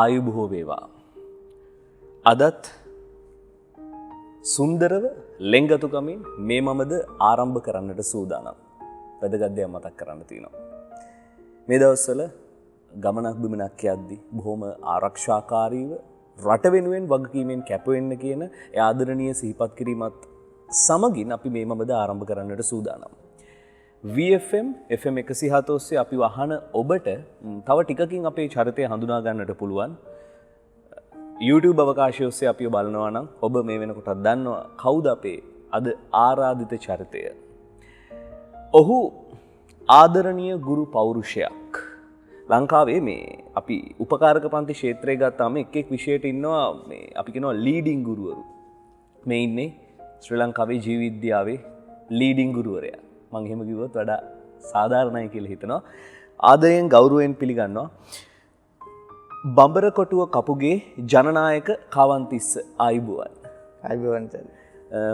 ආයුබෝව වේවා. අදත් සුන්දරව ලෙන්ගතුකමින් මේ මමද ආරම්භ කරන්නට සූදානම්. වැදගත් දෙයක් මතක් කරන්න තියෙනවා. මේ දවස්වල ගමනක් බිමනක් යද්දී බොහොම ආරක්ෂාකාරීව රට වෙනුවෙන් වගකීමෙන් කැප වෙන්න කියන ඒ ආදරණීය සිහිපත් කිරීමත් සමගින් අපි මේ මමද ආරම්භ කරන්නට සූදානම්. VFM FM 107 ඔස්සේ අපි වහන ඔබට තව ටිකකින් අපේ චරිතය හඳුනා ගන්නට පුළුවන්. YouTube අවකාශය ඔස්සේ අපිව බලනවා නම් ඔබ මේ වෙනකොටත් දන්නවා කවුද අපේ අද ආරාධිත චරිතය. ඔහු ආදරණීය ගුරු පෞරුෂයක්. ලංකාවේ මේ අපි උපකාරක පන්ති ක්ෂේත්‍රය ගත්තාම එක් විෂයට ඉන්නවා මේ අපි කියනවා ලීඩින් ගුරුවරු. මේ ඉන්නේ ශ්‍රී ලංකාවේ ජීව විද්‍යාවේ ලීඩින් ගුරුවරයා. මම එහෙම කිව්වොත් වඩා සාධාරණයි කියලා හිතනවා. ආදරයෙන් ගෞරවයෙන් පිළිගන්නවා. බඹරකොටුව කපුගේ ජනනායක කාවන්තිස්ස ආයුබෝවන්. ආයුබෝවන් සර්.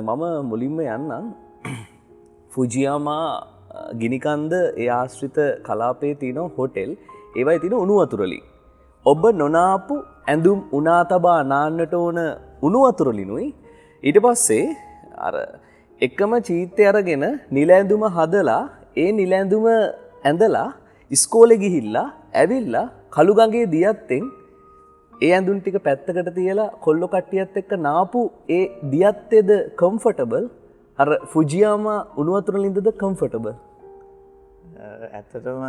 මම මුලින්ම යන්නම් ෆුජියාමා ගිනිකන්ද ඒ ආශ්‍රිත කලාපයේ තියෙන හොටෙල් ඒවයි තියෙන උණු වතුරලි. ඔබ නොනාපු ඇඳුම් උනා තබා නාන්නට ඕන උණු වතුරලිනුයි ඊට පස්සේ අර එකම චීත්තය අරගෙන නිල ඇඳුම හදලා ඒ නිල ඇඳුම ඇඳලා ඉස්කෝලේ ගිහිල්ලා ඇවිල්ලා කළුගඟේ දියත්තෙන් ඒ ඇඳුම් ටික පැත්තකට තියලා කොල්ලෝ කට්ටියත් එක්ක නාපු ඒ දියත්තේද කම්ෆර්ටබල් අර ෆුජියාමා උණු වතුර ලින්දද කම්ෆර්ටබල්? ඇත්තටම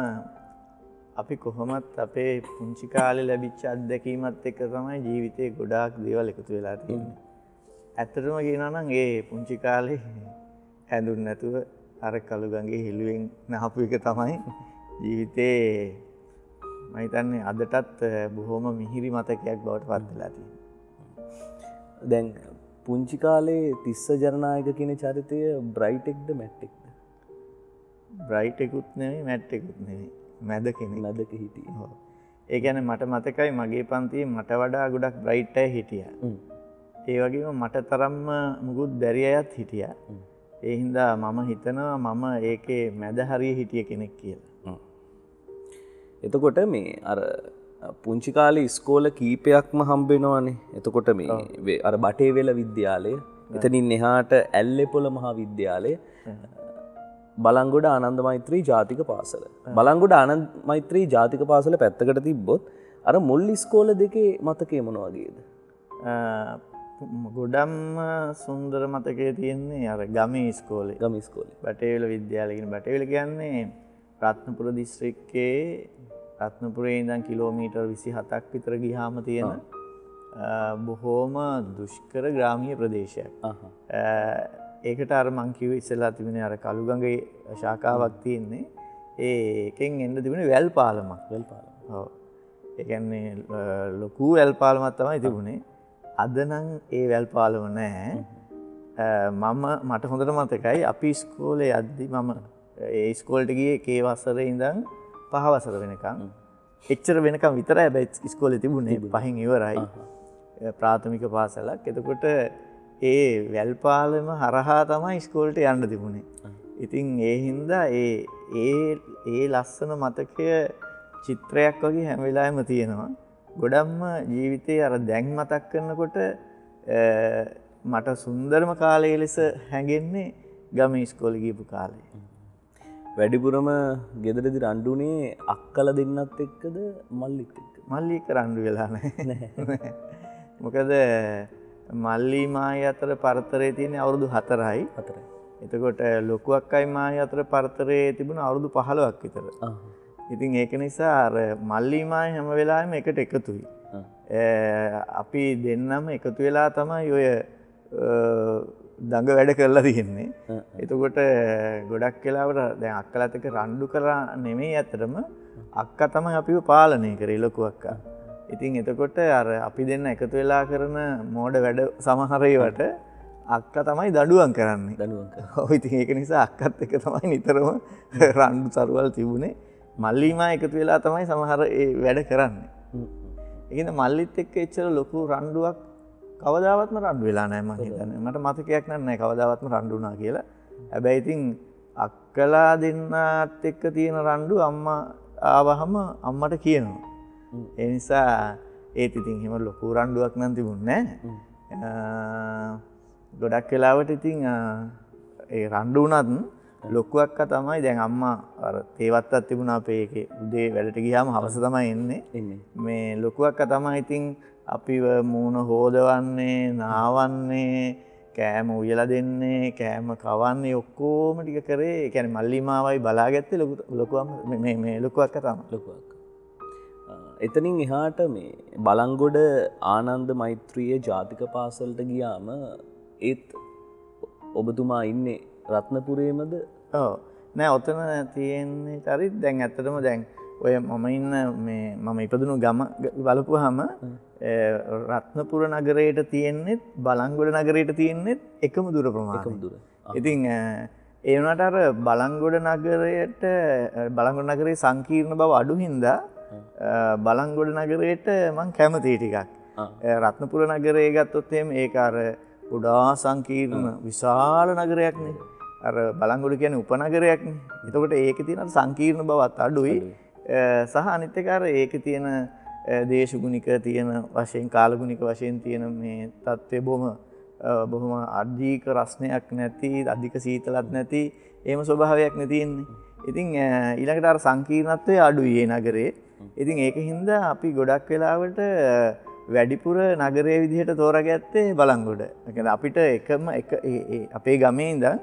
අපි කොහොමත් අපේ පුංචි කාලේ ලැබිච්ච අත්දැකීමත් එක්ක තමයි ජීවිතේ ගොඩාක් දේවල් එකතු වෙලා තියෙන්නේ. ඇත්තටම කියනවා නම් ඒ පුංචි කාලේ ඇඳුම් නැතුව අර කළුගඟේ හිළුවෙන් නහපු එක තමයි ජීවිතේ මම හිතන්නේ අදටත් බොහොම මිහිරි මතකයක් බවට පත් වෙලා තියෙනවා. දැන් පුංචි කාලේ තිස්ස ජනනායක කියන චරිතය බ්‍රයිට් එකද මැට් එකද? බ්‍රයිට් එකකුත් නෙමෙයි මැට් එකකුත් නෙමෙයි. මැද කෙනෙක්. මැදක හිටියේ. ඔව්. ඒ කියන්නේ මට මතකයි මගේ පන්තියේ මට වඩා ගොඩක් බ්‍රයිට් අය හිටියා. ඒ වගේම මට තරම්ම මුකුත් බැරි අයත් හිටියා. ඒ හින්දා මම හිතනවා මම ඒකේ මැද හරිය හිටිය කෙනෙක් කියලා. එතකොට මේ අර පුංචි කාලේ ඉස්කෝල කීපයක්ම හම්බ වෙනවනේ. එතකොට මේ අර බටේවෙල විද්‍යාලය, එතනින් එහාට ඇල්ලේපොළ මහා විද්‍යාලය, බලංගොඩ ආනන්ද මෛත්‍රී ජාතික පාසල. බලංගොඩ ආනන්ද මෛත්‍රී ජාතික පාසල පැත්තකට තිබ්බොත් අර මුල් ඉස්කෝල දෙකේ මතකය මොන වගේද? ගොඩම් සුන්දර මතකයේ තියෙන්නේ අර ගමේ ඉස්කෝලේ. ගමේ ඉස්කෝලේ. බටේවෙල විද්‍යාලය කියන බටේවෙල කියන්නේ රත්නපුර දිස්ත්‍රික්කයේ රත්නපුරේ ඉඳන් කිලෝමීටර් 27ක් විතර ගියාම තියෙන බොහෝම දුෂ්කර ග්‍රාමීය ප්‍රදේශයක්. ඒකට අර මං කිව්වේ ඉස්සෙල්ලා තිබුණේ අර කළුගඟේ ශාඛාවක් තියෙන්නේ. ඒකෙන් එන්න තිබුණේ වැල් පාලමක්. වැල් පාලම. ඔව්. ඒ කියන්නේ ලොකු වැල් පාලමක් තමයි තිබුණේ. අද නම් ඒ වැල් පාලම නැහැ. මට හොඳට මතකයි අපි ඉස්කෝලේ යද්දි මම ඒ ඉස්කෝලේට ගියේ කේ වසරේ ඉඳන් පහ වසර වෙනකන්. එච්චර වෙනකන් විතරයි හැබැයි ඉස්කෝලේ තිබුණේ. පහෙන් ඉවරයි. ප්‍රාථමික පාසලක්. එතකොට ඒ වැල් පාලම හරහා තමයි ඉස්කෝලේට යන්න තිබුණේ. ඉතින් ඒ හින්දා ඒ ලස්සන මතකය චිත්‍රයක් වගේ හැම වෙලාවෙම තියෙනවා. ගොඩක්ම ජීවිතේ අර දැන් මතක් කරනකොට මට සුන්දරම කාලය ලෙස හැඟෙන්නේ ගමේ ඉස්කෝලේ ගියපු කාලේ. වැඩිපුරම ගෙදරදී රණ්ඩුනේ අක්කලා දෙන්නත් එක්කද මල්ලිත් එක්කද? මල්ලි එක්ක රණ්ඩු වෙලා නැහැ. මොකද මල්ලි මායි අතර පරතරේ තියෙන්නේ අවුරුදු 4යි. එතකොට ලොකු අක්කයි මායි අතර පරතරේ තිබුණ අවුරුදු 15ක් විතර. ඉතින් ඒක නිසා අර මල්ලි මායි හැම වෙලාවෙම එකට එකතුයි. අපි දෙන්නම එකතු වෙලා තමයි ඔය දඟ වැඩ කරලා තියෙන්නේ. එතකොට ගොඩක් වෙලාවට දැන් අක්කලාත් එක්ක රණ්ඩු කරා නෙමෙයි ඇත්තටම අක්කා තමයි අපිව පාලනය කරේ ලොකු අක්කා. ඉතින් එතකොට අර අපි දෙන්න එකතු වෙලා කරන මෝඩ වැඩ සමහර ඒවාට අක්කා තමයි දඬුවම් කරන්නේ. දඬුවම් කරනවා. ඔව් ඉතින් ඒක නිසා අක්කත් එක්ක තමයි නිතරම රණ්ඩු සරුවල් තිබුණේ. මල්ලිමා එකතු වෙලා තමයි සමහර ඒ වැඩ කරන්නේ. ඒකින්ද මල්ලිත් එක්ක එච්චර ලොකු රණ්ඩුවක් කවදාවත්ම රණ්ඩු වෙලා නැහැ මම හිතන්නේ. මට මතකයක් නැහැ කවදාවත්ම රණ්ඩු වුණා කියලා. හැබැයි ඉතින් අක්කලා දෙන්නත් එක්ක තියෙන රණ්ඩු අම්මා ආවහම අම්මට කියනවා. ඒ නිසා ඒත් ඉතින් එහෙම ලොකු රණ්ඩුවක් නම් තිබුණේ නැහැ. ගොඩක් වෙලාවට ඉතින් ඒ රණ්ඩු වුණත් ලොකු අක්කා තමයි දැන් අම්මා අර තේවත්තක් තිබුණා අපේ ඒකේ උදේ වැඩට ගියාම හවස තමයි එන්නේ. මේ ලොකු අක්කා තමයි ඉතින් අපිව මූණ හොදවන්නේ, නාවන්නේ, කෑම උයලා දෙන්නේ, කෑම කවන්නේ ඔක්කොම ටික කරේ. ඒ කියන්නේ මල්ලි මාවයි බලාගත්තේ ලොකු මේ ලොකු අක්කා තමයි. ලොකු අක්කා. එතනින් එහාට මේ බලංගොඩ ආනන්ද මෛත්‍රිය ජාතික පාසලට ගියාම ඒත් ඔබතුමා ඉන්නේ රත්නපුරේමද? ඔව්. නෑ ඔතන තියෙන්නේ හරි දැන් ඇත්තටම දැන් ඔය මම ඉන්න මේ මම ඉපදුණු ගම බලපුවාම රත්නපුර නගරයට තියෙන්නේත් බලංගොඩ නගරයට තියෙන්නේත් එකම දුර ප්‍රමාණය. එකම දුර. ඉතින් ඒ වුණාට අර බලංගොඩ නගරයේ සංකීර්ණ බව අඩු හින්දා බලංගොඩ නගරයට මං කැමතියි ටිකක්. රත්නපුර නගරය ගත්තොත් එහෙම ඒක අර ගොඩා සංකීර්ණ විශාල නගරයක්නේ. අර බලංගොඩ කියන්නේ උපනගරයක්නේ. එතකොට ඒකේ තියෙන සංකීර්ණ බවත් අඩුයි. සහ අනිත් එක අර ඒකේ තියෙන දේශගුණික තියෙන වශයෙන් කාලගුණික වශයෙන් තියෙන මේ තත්ත්වය බොහොම අධික රස්නයක් නැති, අධික සීතලක් නැති එහෙම ස්වභාවයක් නේ තියෙන්නේ. ඉතින් ඊළඟට අර සංකීර්ණත්වය අඩුයි ඒ නගරේ. ඉතින් ඒකින්ද අපි ගොඩක් වෙලාවට වැඩිපුර නගරයේ විදිහට තෝරාගත්තේ බලංගොඩ. ඒ කියන්නේ අපිට එකම අපේ ගමේ ඉඳන්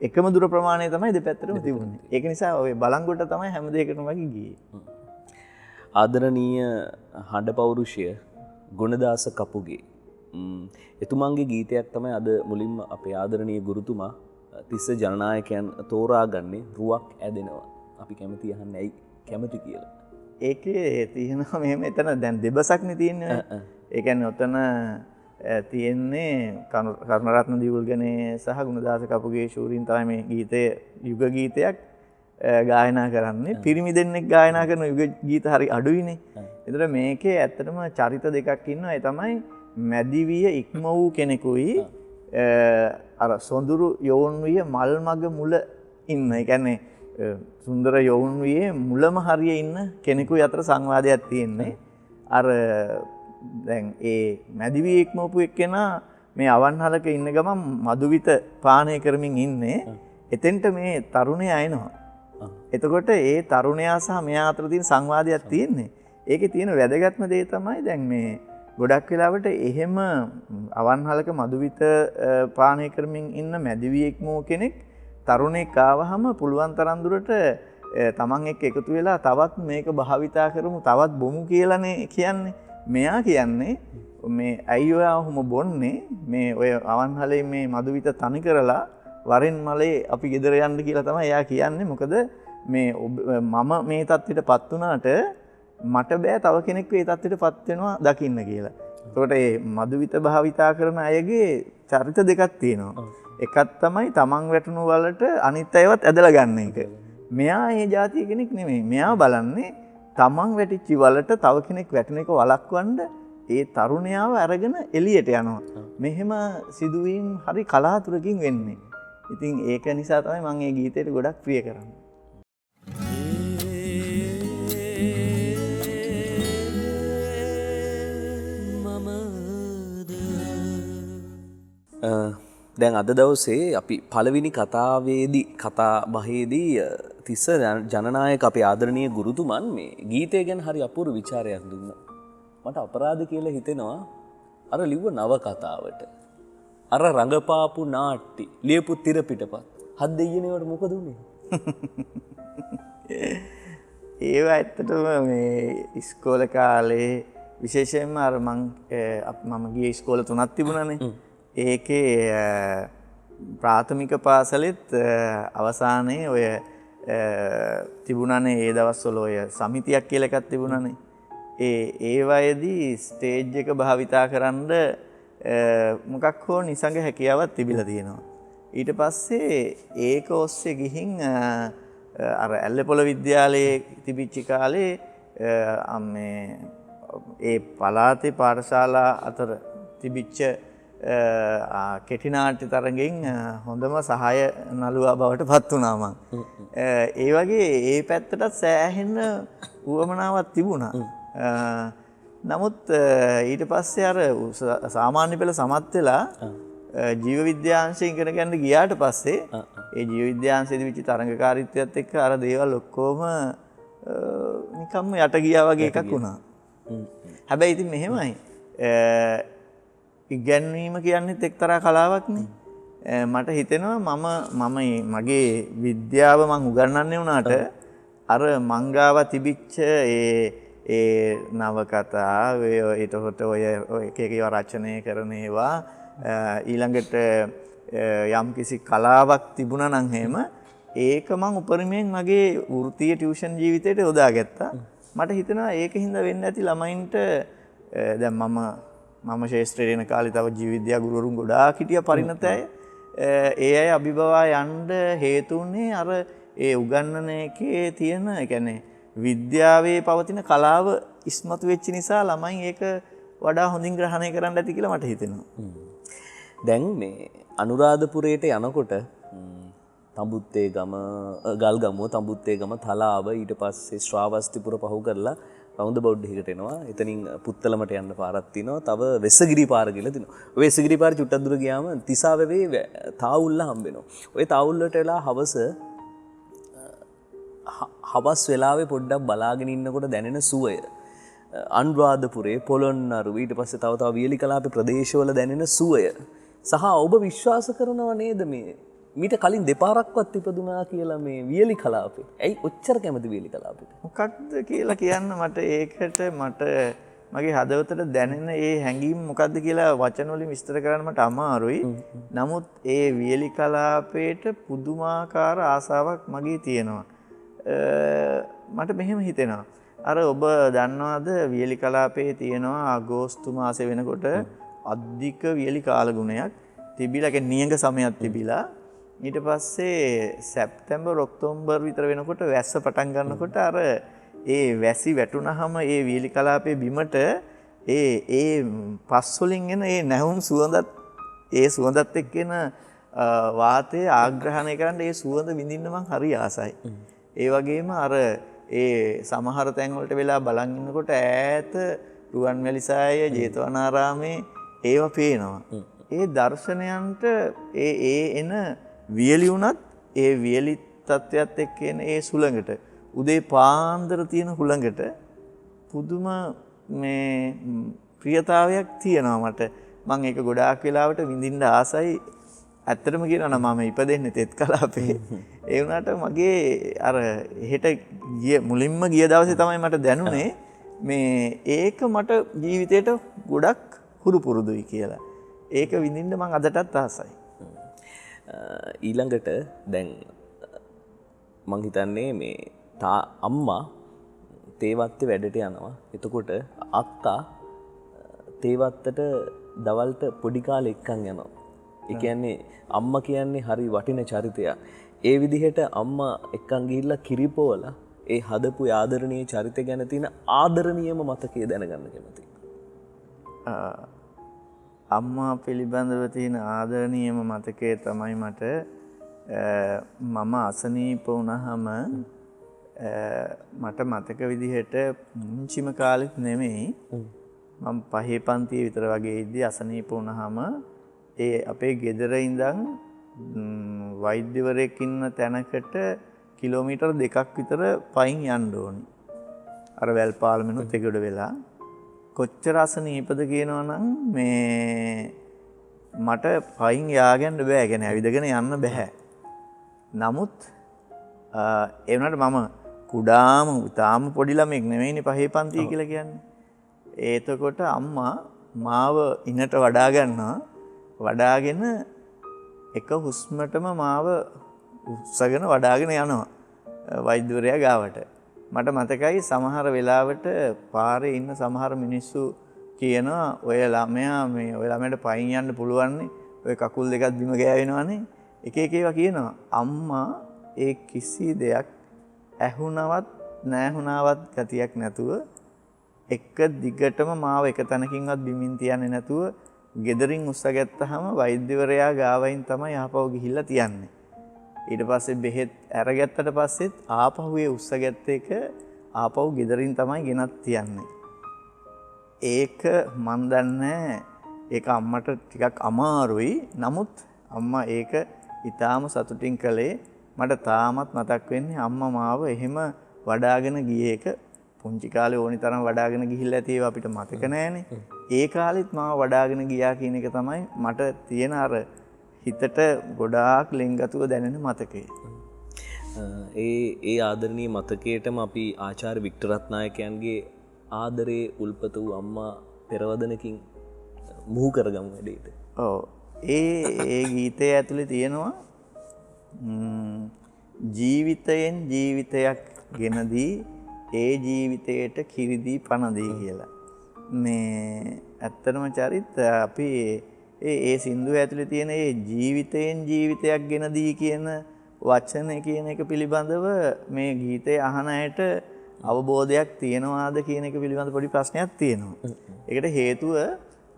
එකම දුර ප්‍රමාණය තමයි දෙපැත්තටම තිබුණේ. ඒක නිසා ඔය බලංගොඩ තමයි හැම දෙයකටම වගේ ගියේ. ආදරණීය හඬ පෞරුෂය ගුණදාස කපුගේ එතුමන්ගේ ගීතයක් තමයි අද මුලින්ම අපේ ආදරණීය ගුරුතුමා තිස්ස ජනනායකයන් තෝරාගන්නේ රුවක් ඇදෙනවා. අපි කැමති අහන්නේ ඇයි කැමති කියලා. ඒකේ තියෙනවා මෙහෙම එතන දැන් දෙබසක්නේ තියෙන්නේ. ඒ කියන්නේ ඔතන තියෙන්නේ කරුණරත්න දියුල්ගනේ සහ ගුණදාස කපුගේ ශූරීන් තමයි මේ ගීතය යුග ගීතයක් ගායනා කරන්නේ. පිරිමි දෙන්නෙක් ගායනා කරන යුග ගීත හරි අඩුයිනේ. ඒතර මේකේ ඇත්තටම චරිත දෙකක් ඉන්නවා. ඒ තමයි මැදිවිය ඉක්ම වූ කෙනෙකුයි අර සොඳුරු යොවුන් විය මල් මග මුල ඉන්න. ඒ කියන්නේ සුන්දර යොවුන් වියේ මුලම හරියේ ඉන්න කෙනෙකුයි අතර සංවාදයක් තියෙන්නේ. අර දැන් ඒ මැදිවිය ඉක්මවපු එක්කෙනා මේ අවන්හලක ඉන්න ගමන් මදුවිත පානය කරමින් ඉන්නේ. එතෙන්ට මේ තරුණයා එනවා. එතකොට ඒ තරුණයා සහ මෙයා අතර තියෙන සංවාදයක් තියෙන්නේ. ඒකේ තියෙන වැදගත්ම දේ තමයි දැන් මේ ගොඩක් වෙලාවට එහෙම අවන්හලක මදුවිත පානය කරමින් ඉන්න මැදිවිය ඉක්මවූ කෙනෙක් තරුණෙක් ආවහම පුළුවන් තරම් දුරට තමන් එක්ක එකතු වෙලා තවත් මේක භාවිතා කරමු තවත් බොමු කියලානේ කියන්නේ. මෙයා කියන්නේ මේ ඇයි ඔයා ඔහොම බොන්නේ මේ ඔය අවන්හලේ මේ මදුවිත තනි කරලා වරෙන් මලේ අපි ගෙදර යන්න කියලා තමයි එයා කියන්නේ. මොකද මේ මම මේ තත්ත්වයටපත් වුණාට මට බෑ තව කෙනෙක් මේ තත්ත්වයටපත් වෙනවා දකින්න කියලා. ඒකට මේ මදුවිත භාවිතා කරන අයගේ චරිත දෙකක් තියෙනවා. එකක් තමයි තමන් වැටුණු වලට අනිත් අයවත් ඇදලා ගන්න එක. මෙයා ඒ જાතිය කෙනෙක් නෙමෙයි. මෙයා බලන්නේ තමන් වැටිච්ච වලට තව කෙනෙක් වැටෙන එක වළක්වන්න ඒ තරුණයාව අරගෙන එළියට යනවා. මෙහෙම සිදුවීම් හරි කලාතුරකින් වෙන්නේ. ඉතින් ඒක නිසා තමයි මම මේ ගීතයට ගොඩක් ප්‍රිය කරන්නේ. දැන් අද දවසේ අපි පළවෙනි කතා බහේදී තිස්ස ජනනායක අපේ ආදරණීය ගුරුතුමන් මේ ගීතය ගැන හරි අපූර්ව විචාරයක් දුන්නා. මට අපරාධ කියලා හිතෙනවා අර ලිව්ව නව කතාවට. අර රඟපාපු නාට්‍ය ලියපු තිරපිටපත්. හත් දෙයියනේවට මොකද උනේ? ඒවා ඇත්තටම මේ ඉස්කෝලේ කාලේ විශේෂයෙන්ම අර මම ගියේ ඉස්කෝල 3ක් තිබුණානේ. ඒකේ ප්‍රාථමික පාසලෙත් අවසානයේ ඔය තිබුණානේ ඒ දවස්වල ඔය සමිතියක් කියලා එකක් තිබුණානේ. ඒ වයේදී ස්ටේජ් එක භාවිතා කරන්න මොකක් හෝ නිසංග හැකියාවක් තිබිලා තියෙනවා. ඊට පස්සේ ඒක ඔස්සේ ගිහින් අර ඇල්ලපොළ විද්‍යාලයේ තිබිච්ච කාලේ ඒ පළාතේ පාඨශාලා අතර තිබිච්ච කෙටිනාට්‍ය තරගෙන් හොඳම සහාය නළුවා බවට පත් වුණා මං. ඒ වගේ ඒ පැත්තටත් සෑහෙන උවමනාවක් තිබුණා. නමුත් ඊට පස්සේ අර සාමාන්‍ය පෙළ සමත් වෙලා ජීව විද්‍යාංශය ඉගෙන ගන්න ගියාට පස්සේ ඒ ජීව විද්‍යාංශයේදී විචි තරංගකාරීත්වයත් එක්ක අර දේවල් ඔක්කොම නිකම්ම යට ගියා වගේ එකක් වුණා. හැබැයි ඉතින් මෙහෙමයි. ඉගැන්වීම කියන්නේත් එක්තරා කලාවක්නේ. මට හිතෙනවා මගේ විද්‍යාව මං උගන්වන්නේ වුණාට අර මංගාව තිබිච්ච ඒ නවකතා එතකොට ඔය එක එක ඒවා රචනය කරන ඒවා ඊළඟට යම් කිසි කලාවක් තිබුණා නම් එහෙම ඒක මං උපරිමයෙන් මගේ වෘත්තීය ටියුෂන් ජීවිතයට යොදාගත්තා. මට හිතෙනවා ඒකින්ද වෙන්න ඇති ළමයින්ට දැන් මම ශාස්ත්‍රයේ යන කාලේ තව ජීව විද්‍යා ගුරුවරුන් ගොඩාක් හිටියා පරිණත අය. ඒ අය අභිබවා යන්න හේතු වුණේ අර ඒ උගන්නන එකේ තියෙන ඒ කියන්නේ විද්‍යාවේ පවතින කලාව ඉස්මතු වෙච්ච නිසා ළමයි ඒක වඩා හොඳින් ග්‍රහණය කරන්න ඇති කියලා මට හිතෙනවා. දැන් මේ අනුරාධපුරයට යනකොට තඹුත්තේ ගම ගල්ගමුව තඹුත්තේ ගම තලාව ඊට පස්සේ ශ්‍රාවස්තිපුර පහු කරලා රවුන්ද බෞද්ධයකට එනවා. එතනින් පුත්තලමට යන්න පාරක් තියෙනවා. තව වෙස්සගිරි පාර කියලා තියෙනවා. ඔය වෙස්සගිරි පාර චුට්ටක් දුර ගියාම තිසාවැවේ තාවුල්ල හම්බ වෙනවා. ඔය තාවුල්ලට වෙලා හවස් වෙලාවේ පොඩ්ඩක් බලාගෙන ඉන්නකොට දැනෙන සුවය. අනුරාධපුරේ පොළොන්නරුව ඊට පස්සේ තව වියලි කලාපේ ප්‍රදේශවල දැනෙන සුවය. සහ ඔබ විශ්වාස කරනව නේද මේ මීට කලින් දෙපාරක්වත් ඉපදුනා කියලා මේ වියලි කලාපේ. ඇයි ඔච්චර කැමති වියලි කලාපෙට? මොකක්ද කියලා කියන්න මට ඒකට මගේ හදවතට දැනෙන ඒ හැඟීම් මොකක්ද කියලා වචන වලින් විස්තර කරන්න මට අමාරුයි. නමුත් ඒ වියලි කලාපේට පුදුමාකාර ආසාවක් මගේ තියෙනවා. මට මෙහෙම හිතෙනවා. අර ඔබ දන්නවද වියලි කලාපේ තියෙනවා අගෝස්තු මාසේ වෙනකොට අධික වියලි කාලගුණයක් තිබිලා නියඟ සමයක් තිබිලා ඊට පස්සේ සැප්තැම්බර් ඔක්තෝබර් විතර වෙනකොට වැස්ස පටන් ගන්නකොට අර ඒ වැසි වැටුනහම ඒ වියලි කලාපේ බිමට ඒ පස් වලින් එන ඒ නැහුම් සුවඳත් ඒ සුවඳත් එක්ක එන වාතය ආග්‍රහණය කරන්න ඒ සුවඳ විඳින්න මං හරි ආසයි. ඒ වගේම අර ඒ සමහර තැන් වලට වෙලා බලන් ඉන්නකොට ඈත රුවන්වැලිසෑය ජේතවනාරාමේ ඒවා පේනවා. ඒ දර්ශනයන්ට ඒ එන වියලි වුණත් ඒ වියලි තත්ත්වයක් එක්ක එන ඒ සුළඟට උදේ පාන්දර තියෙන හුළඟට පුදුම මේ ප්‍රියතාවයක් තියෙනවා මට. මම ඒක ගොඩාක් වෙලාවට විඳින්න ආසයි. ඇත්තටම කියනවා නම් මම ඉපදෙන්නේ තෙත් කලාපේ. ඒ වුණාට මගේ අර එහෙට මුලින්ම ගිය දවසේ තමයි මට දැනුනේ මේ ඒක මට ජීවිතේට ගොඩක් හුරු පුරුදුයි කියලා. ඒක විඳින්න මම අදටත් ආසයි. ඊළඟට දැන් මං හිතන්නේ මේ අම්මා තේවත්තේ වැඩට යනවා. එතකොට අක්කා තේවත්තට දවල්ට පොඩි කාලේ එක්කන් යනවා. ඒ කියන්නේ අම්මා කියන්නේ හරි වටින චරිතයක්. ඒ විදිහට අම්මා එක්කන් ගිහිල්ලා කිරිපෝලා ඒ හදපු ආදරණීය චරිතය ගැන තියෙන ආදරණීයම මතකය දැනගන්න කැමතියි. අම්මා පිළිබඳව තියෙන ආදරණීයම මතකය තමයි මට මම අසනීප වුණාම මට මතක විදිහට මුංචිම කාලෙත් නෙමෙයි මම පහේ පන්තියේ විතර වගේ ඉද්දී අසනීප වුණාම ඒ අපේ ගෙදර ඉඳන් වෛද්‍යවරයෙක් ඉන්න තැනකට කිලෝමීටර් 2ක් විතර පයින් යන්න ඕනි. අර වැල්පාලමිනුත් එකඩ වෙලා කොච්චර අසනීපද කියනවනම් මේ මට පයින් යාගන්න බෑ. කියන්නේ ඇවිදගෙන යන්න බෑ. නමුත් ඒ වුණාට මම කුඩාම තාම පොඩි ළමෙක් නෙමෙයිනේ පහේ පන්තිය කියලා කියන්නේ. එතකොට අම්මා මාව ඉන්නට වඩා ගන්නවා. වඩාගෙන එක හුස්මටම මාව උස්සගෙන වඩාගෙන යනවා වෛද්‍යවරයා ගාවට. මට මතකයි සමහර වෙලාවට පාරේ ඉන්න සමහර මිනිස්සු කියනවා ඔය ළමයාට පයින් යන්න පුළුවන්නේ ඔය කකුල් දෙකක් බිම ගෑවෙනවනේ එක එක ඒවා කියනවා. අම්මා ඒ කිසි දෙයක් ඇහුණවත් නැහුණාවත් ගතියක් නැතුව එක දිගටම මාව එක තැනකින්වත් බිමින් තියන්නේ නැතුව ගෙදරින් උස්සගත්තාම වෛද්‍යවරයා ගාවයින් තමයි ආපහු ගිහිල්ලා තියන්නේ. ඊට පස්සේ බෙහෙත් අරගත්තට පස්සෙත් ආපහු ඒ උස්සගත්ත එක ආපහු ගෙදරින් තමයි ගෙනත් තියන්නේ. ඒක මන් දන්නේ ඒක අම්මට ටිකක් අමාරුයි. නමුත් අම්මා ඒක ඊටාම සතුටින් කළේ. මට තාමත් මතක් වෙන්නේ අම්මා මාව එහෙම වඩාගෙන ගියේ එක. පුංචි කාලේ ඕනි තරම් වඩාගෙන ගිහිල්ලා ඇති ඒවා අපිට මතක නැහැනේ. ඒ කාලෙත් මාව වඩාගෙන ගියා කියන එක තමයි මට තියෙන අර හිතට ගොඩාක් ලෙන්ගතුව දැනෙන මතකය. ඒ ආදරණීය මතකයටම අපි ආචාර්ය වික්ටර් රත්නායකයන්ගේ ආදරේ උල්පත වූ අම්මා පෙරවදනකින් මුහු කරගමු වැඩේට. ඔව්. ඒ ගීතය ඇතුලේ තියෙනවා ජීවිතයෙන් ජීවිතයක් ගෙනදී ඒ ජීවිතයට කිරිදී පණදී කියලා. මේ ඇත්තටම චරිත අපි ඒ සින්දුව ඇතුලේ තියෙන ඒ ජීවිතයෙන් ජීවිතයක් ගෙනදී කියන වචනේ කියන එක පිළිබඳව මේ ගීතය අහන අයට අවබෝධයක් තියනවාද කියන එක පිළිබඳ පොඩි ප්‍රශ්නයක් තියෙනවා. ඒකට හේතුව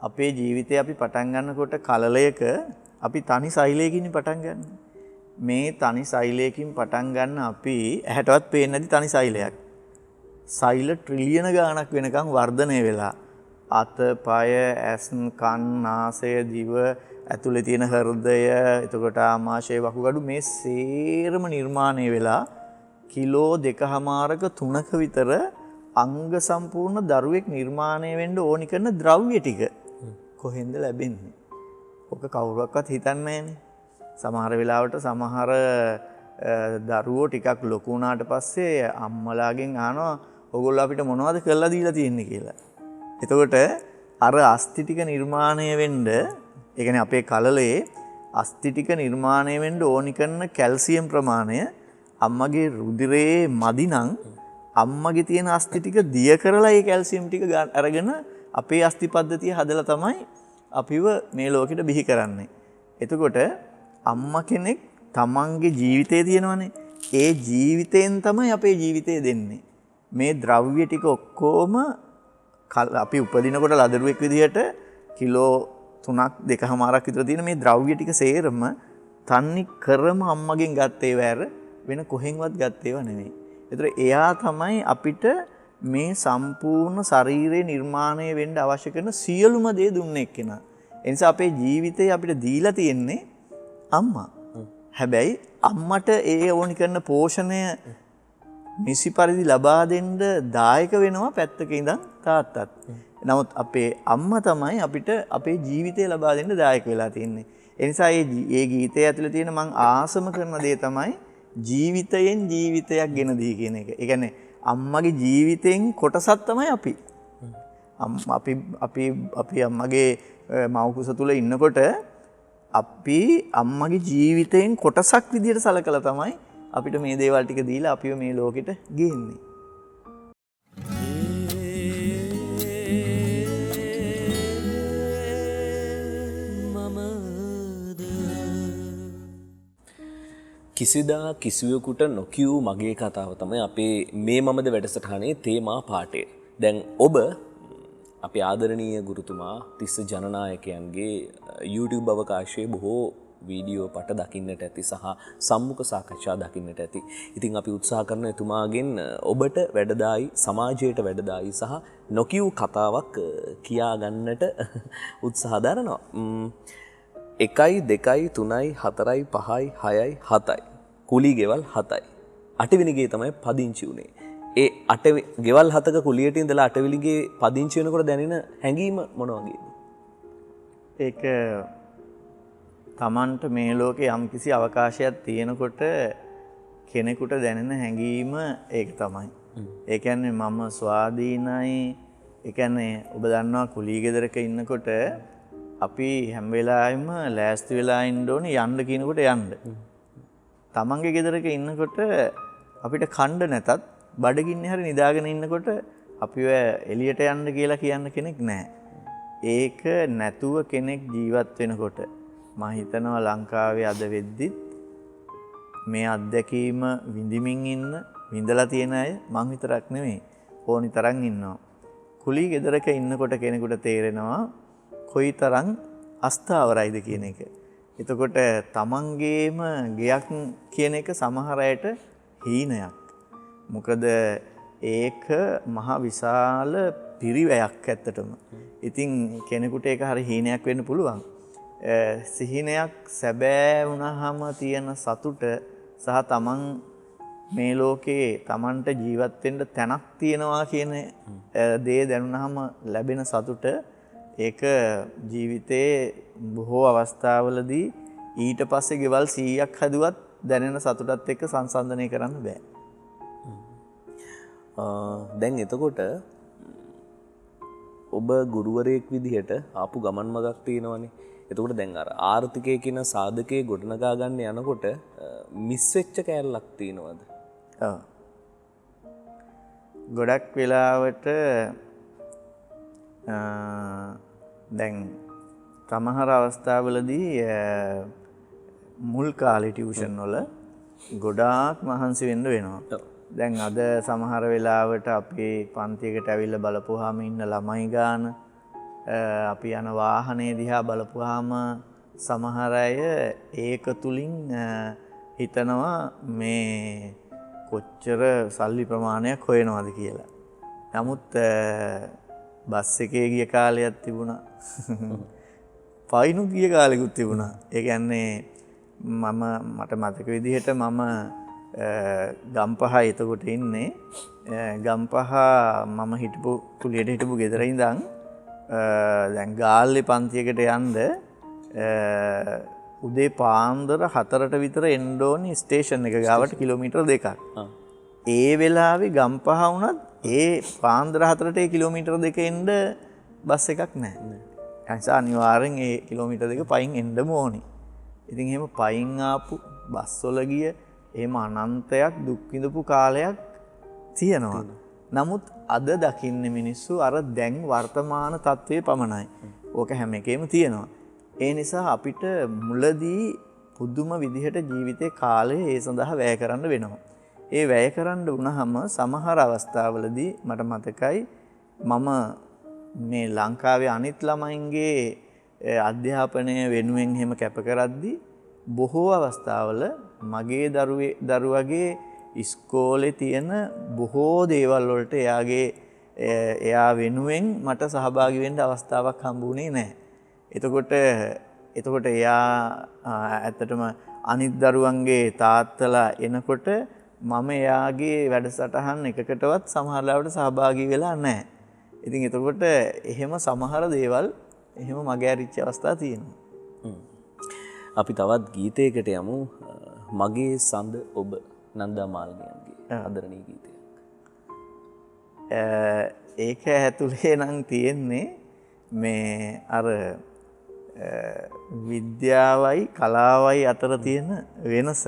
අපේ ජීවිතය අපි පටන් ගන්නකොට කලලයක අපි තනි සෛලයකින් පටන් ගන්න. මේ තනි සෛලයකින් පටන් ගන්න අපි ඇහැටවත් පේන්නේ නැති තනි සෛලයක්. සෛල ට්‍රිලියන ගාණක් වෙනකන් වර්ධනය වෙලා අත, පය, ඇස්, කන්, නාසය, දිව ඇතුලේ තියෙන හෘදය, එතකොට ආමාශය, වකුගඩු මේ සේරම නිර්මාණය වෙලා කිලෝ 2.5ක 3ක විතර අංග සම්පූර්ණ දරුවෙක් නිර්මාණය වෙන්න ඕනි කරන ද්‍රව්‍ය ටික කොහෙන්ද ලැබෙන්නේ? ඔක කවුරුවක්වත් හිතන්නේ නැහනේ. සමහර වෙලාවට සමහර දරුවෝ ටිකක් ලොකු වුණාට පස්සේ අම්මලාගෙන් අහනවා ඔයගොල්ලෝ අපිට මොනවද කරලා දීලා තියෙන්නේ කියලා. එතකොට අර අස්ථි ටික නිර්මාණය වෙන්න, ඒ කියන්නේ අපේ කලලේ අස්ථි ටික නිර්මාණය වෙන්න ඕනි කරන කැල්සියම් ප්‍රමාණය අම්මගේ රුධිරයේ මදි නම් අම්මගේ තියෙන අස්ථි ටික දිය කරලා ඒ කැල්සියම් ටික අරගෙන අපේ අස්ථි පද්ධතිය හදලා තමයි අපිව මේ ලෝකෙට බිහි කරන්නේ. එතකොට අම්මා කෙනෙක් තමන්ගේ ජීවිතය තියෙනවනේ. ඒ ජීවිතයෙන් තමයි අපේ ජීවිතය දෙන්නේ. මේ ද්‍රව්‍ය ටික ඔක්කොම අපි උපදිනකොට ලදරුවෙක් විදිහට කිලෝ 3ක් 2.5ක් විතර තියෙන මේ ද්‍රව්‍ය ටික සේරම තන්නේ කරම අම්මගෙන් ගත්තේ වැර වෙන කොහෙන්වත් ගත්තේව නෙමෙයි. ඒතර එයා තමයි අපිට මේ සම්පූර්ණ ශරීරේ නිර්මාණය වෙන්න අවශ්‍ය කරන සියලුම දේ දුන්නේ එක්කෙනා. ඒ නිසා අපේ ජීවිතේ අපිට දීලා තියෙන්නේ අම්මා. හැබැයි අම්මට ඒ ඕනි කරන පෝෂණය නිසි පරිදි ලබා දෙන්න දායක වෙනවා පැත්තක ඉඳන් තාත්තත්. නමුත් අපේ අම්මා තමයි අපිට අපේ ජීවිතය ලබා දෙන්න දායක වෙලා තියෙන්නේ. ඒ නිසා මේ ගීතය ඇතුලේ තියෙන මං ආසම කරන දේ තමයි ජීවිතයෙන් ජීවිතයක් ගෙන දී කියන එක. ඒ කියන්නේ අම්මගේ ජීවිතෙන් කොටසක් තමයි අපි. අපි අම්මගේ මව් කුස තුල ඉන්නකොට අපි අම්මගේ ජීවිතයෙන් කොටසක් විදියට සලකලා තමයි අපිට මේ දේවල් ටික දීලා අපිව මේ ලෝකෙට ගේන්නේ. කිසිදා කිසිවෙකුට නොකියූ මගේ කතාව තමයි අපේ මේ මමද වැඩසටහනේ තේමා පාඨය. දැන් ඔබ අපේ ආදරණීය ගුරුතුමා තිස්ස ජනනායකයන්ගේ YouTube අවකාශයේ බොහෝ වීඩියෝ පට දකින්නට ඇති සහ සම්මුඛ සාකච්ඡා දකින්නට ඇති. ඉතින් අපි උත්සාහ කරන එතුමාගෙන් ඔබට වැඩදායි, සමාජයට වැඩදායි සහ නොකියූ කතාවක් කියා ගන්නට උත්සාහ දරනවා. 1 2 3 4 5 6 7යි කුලී ගෙවල් 7යි 8 වෙනි ගේ තමයි පදිංචි උනේ. ඒ 8 ගෙවල් 7ක කුලියට ඉඳලා 8 වෙනි ගේ පදිංචි වෙනකොට දැනෙන හැඟීම මොන වගේද? ඒක තමන්ට මේ ලෝකේ යම්කිසි අවකාශයක් තියෙනකොට කෙනෙකුට දැනෙන හැඟීම ඒක තමයි. ඒ කියන්නේ මම ස්වාධීනයි. ඒ කියන්නේ ඔබ දන්නවා කුලී ගෙදරක ඉන්නකොට අපි හැම වෙලාවෙම ලෑස්ති වෙලා ඉන්න ඕනේ යන්න කියනකොට යන්න. තමන්ගේ ගෙදරක ඉන්නකොට අපිට කණ්ඩ නැතත් බඩගින්නේ හරි නිදාගෙන ඉන්නකොට අපිව එළියට යන්න කියලා කියන්න කෙනෙක් නැහැ. ඒක නැතුව කෙනෙක් ජීවත් වෙනකොට මම හිතනවා ලංකාවේ අද වෙද්දිත් මේ අත්දැකීම විඳිමින් ඉන්න විඳලා තියෙන අය මං විතරක් නෙමෙයි ඕනි තරම් ඉන්නවා. කුලී ගෙදරක ඉන්නකොට කෙනෙකුට තේරෙනවා කොයිතරම් අස්ථාවරයිද කියන එක. එතකොට තමන්ගේම ගෙයක් කියන එක සමහර අයට හීනයක්. මොකද ඒක මහ විශාල පිරිවැයක් ඇත්තටම. ඉතින් කෙනෙකුට ඒක හරි හීනයක් වෙන්න පුළුවන්. සිහිනයක් සැබෑ වුණාම තියෙන සතුට සහ තමන් මේ ලෝකේ තමන්ට ජීවත් වෙන්න තැනක් තියෙනවා කියන දේ දැනුණාම ලැබෙන සතුට ඒක ජීවිතේ බොහෝ අවස්ථාවලදී ඊට පස්සේ ගෙවල් 100ක් හදුවත් දැනෙන සතුටත් එක්ක සංසන්දනය කරන්න බෑ. දැන් එතකොට ඔබ ගුරුවරයෙක් විදිහට ආපු ගමන් මගක් තියෙනවනේ. එතකොට දැන් අර ආර්ථිකයේ කියන සාධකයේ ගොඩනගා ගන්න යනකොට මිස් වෙච්ච කෑල්ලක් තියෙනවද? ඔව්. ගොඩක් වෙලාවට දැන් සමහර අවස්ථාවලදී මුල් කාලේ ටියුෂන් වල ගොඩාක් මහන්සි වෙන්න වෙනවා. දැන් අද සමහර වෙලාවට අපි පන්තියකට ඇවිල්ලා බලපුවාම ඉන්න ළමයි ගාන අපි යන වාහනේ දිහා බලපුවාම සමහර අය ඒක තුලින් හිතනවා මේ කොච්චර සල්ලි ප්‍රමාණයක් හොයනවද කියලා. නමුත් බස් එකේ ගිය කාලයක් තිබුණා. පයින්ු ගිය කාලෙකුත් තිබුණා. ඒ කියන්නේ මට මතක විදිහට මම ගම්පහ එතකොට ඉන්නේ. ගම්පහ මම හිටපු කුලියට හිටපු ගෙදර ඉඳන් දැන් ගාල්ලේ පන්තියකට යන්න උදේ පාන්දර 4ට විතර එන්න ඕනි ස්ටේෂන් එක ගාවට කිලෝමීටර් 2ක්. ඒ වෙලාවේ ගම්පහ වුණත් ඒ පාන්දර 4ට ඒ කිලෝමීටර් 2 එන්න බස් එකක් නැහැ. ඒ නිසා අනිවාර්යෙන් ඒ කිලෝමීටර් 2 පයින් එන්නම ඕනි. ඉතින් එහෙම පයින් ආපු බස් වල ගිය එහෙම අනන්තයක් දුක් විඳපු කාලයක් තියෙනවා. නමුත් අද දකින්නේ මිනිස්සු අර දැන් වර්තමාන තත්ත්වයේ පමණයි. ඕක හැම එකෙම තියෙනවා. ඒ නිසා අපිට මුලදී පුදුම විදිහට ජීවිතේ කාලය ඒ සඳහා වැය කරන්න වෙනවා. ඒ වැය කරන්න වුණාම සමහර අවස්ථාවලදී මට මතකයි මම මේ ලංකාවේ අනිත් ළමයින්ගේ අධ්‍යාපනය වෙනුවෙන් එහෙම කැප කරද්දී බොහෝ අවස්ථාවල මගේ දරුවගේ ඉස්කෝලේ තියෙන බොහෝ දේවල් වලට එයා වෙනුවෙන් මට සහභාගී වෙන්න අවස්ථාවක් හම්බුනේ නැහැ. එතකොට එයා ඇත්තටම අනිත් දරුවන්ගේ තාත්තලා එනකොට මම එයාගේ වැඩසටහන් එකකටවත් සමහර ලාවට සහභාගී වෙලා නැහැ. ඉතින් එතකොට එහෙම සමහර දේවල් එහෙම මගේ ඇරිච්ච අවස්ථා තියෙනවා. අපි තවත් ගීතයකට යමු. මගේ සඳ ඔබ නන්දා මාලිනියන්ගේ ආදරණීය ගීතයක්. ඒක ඇතුලේ නම් තියෙන්නේ මේ අර විද්‍යාවයි කලාවයි අතර තියෙන වෙනස.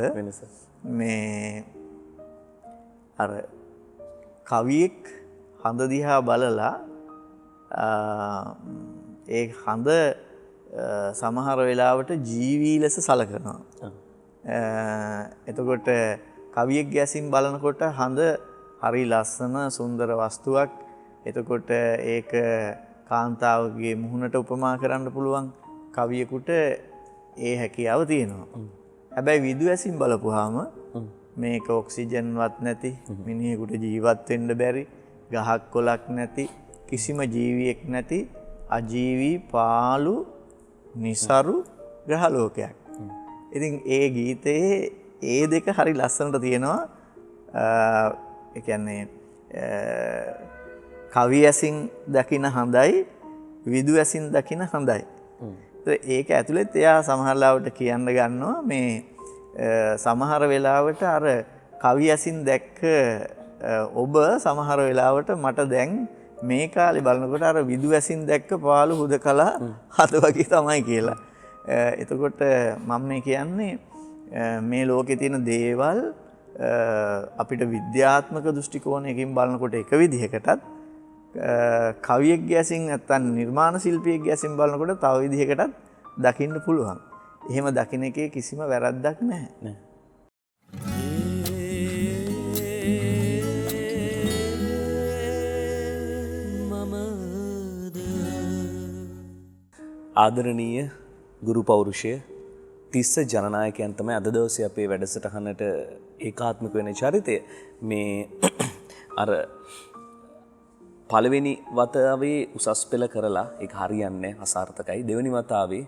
මේ අර කවියෙක් හඳ දිහා බලලා ඒ හඳ සමහර වෙලාවට ජීවී ලෙස සලකනවා. එතකොට කවියෙක් ගැසින් බලනකොට හඳ හරි ලස්සන සුන්දර වස්තුවක්. එතකොට ඒක කාන්තාවගේ මුහුණට උපමා කරන්න පුළුවන්. කවියෙකුට ඒ හැකියාව තියෙනවා. හැබැයි විදු ඇසින් බලපුවාම මේක ඔක්සිජන්වත් නැති, මිනිහෙකුට ජීවත් වෙන්න බැරි, ගහක් කොළක් නැති, කිසිම ජීවියෙක් නැති අජීවී පාළු නිසරු ග්‍රහ ලෝකයක්. ඉතින් ඒ ගීතයේ ඒ දෙක හරි ලස්සනට තියෙනවා. ඒ කියන්නේ කවි ඇසින් දකින හඳයි විදු ඇසින් දකින හඳයි. ඒක ඇතුළෙත් එයා සමහර ලාවට කියන්න ගන්නවා මේ සමහර වෙලාවට අර කවි ඇසින් දැක්ක ඔබ සමහර වෙලාවට මට දැන් මේ කාලේ බලනකොට අර විදු ඇසින් දැක්ක පාළු හුදකලා හද වගේ තමයි කියලා. එතකොට මම මේ කියන්නේ මේ ලෝකේ තියෙන දේවල් අපිට විද්‍යාත්මක දෘෂ්ටි කෝණයකින් බලනකොට එක විදිහකටත් කවියෙක්ගේ ඇසින් නැත්තම් නිර්මාණ ශිල්පියෙක්ගේ ඇසින් බලනකොට තව විදිහකටත් දකින්න පුළුවන්. එහෙම දකින්න එකේ කිසිම වැරද්දක් නැහැ. ආදරණීය ගුරු පෞරුෂය තිස්ස ජනනායකයන් තමයි අද දවසේ අපේ වැඩසටහනට ඒකාත්මක වෙන චරිතය. මේ අර පළවෙනි වතාවේ උසස් පෙළ කරලා ඒක හරියන්නේ අසාර්ථකයි. දෙවෙනි වතාවේ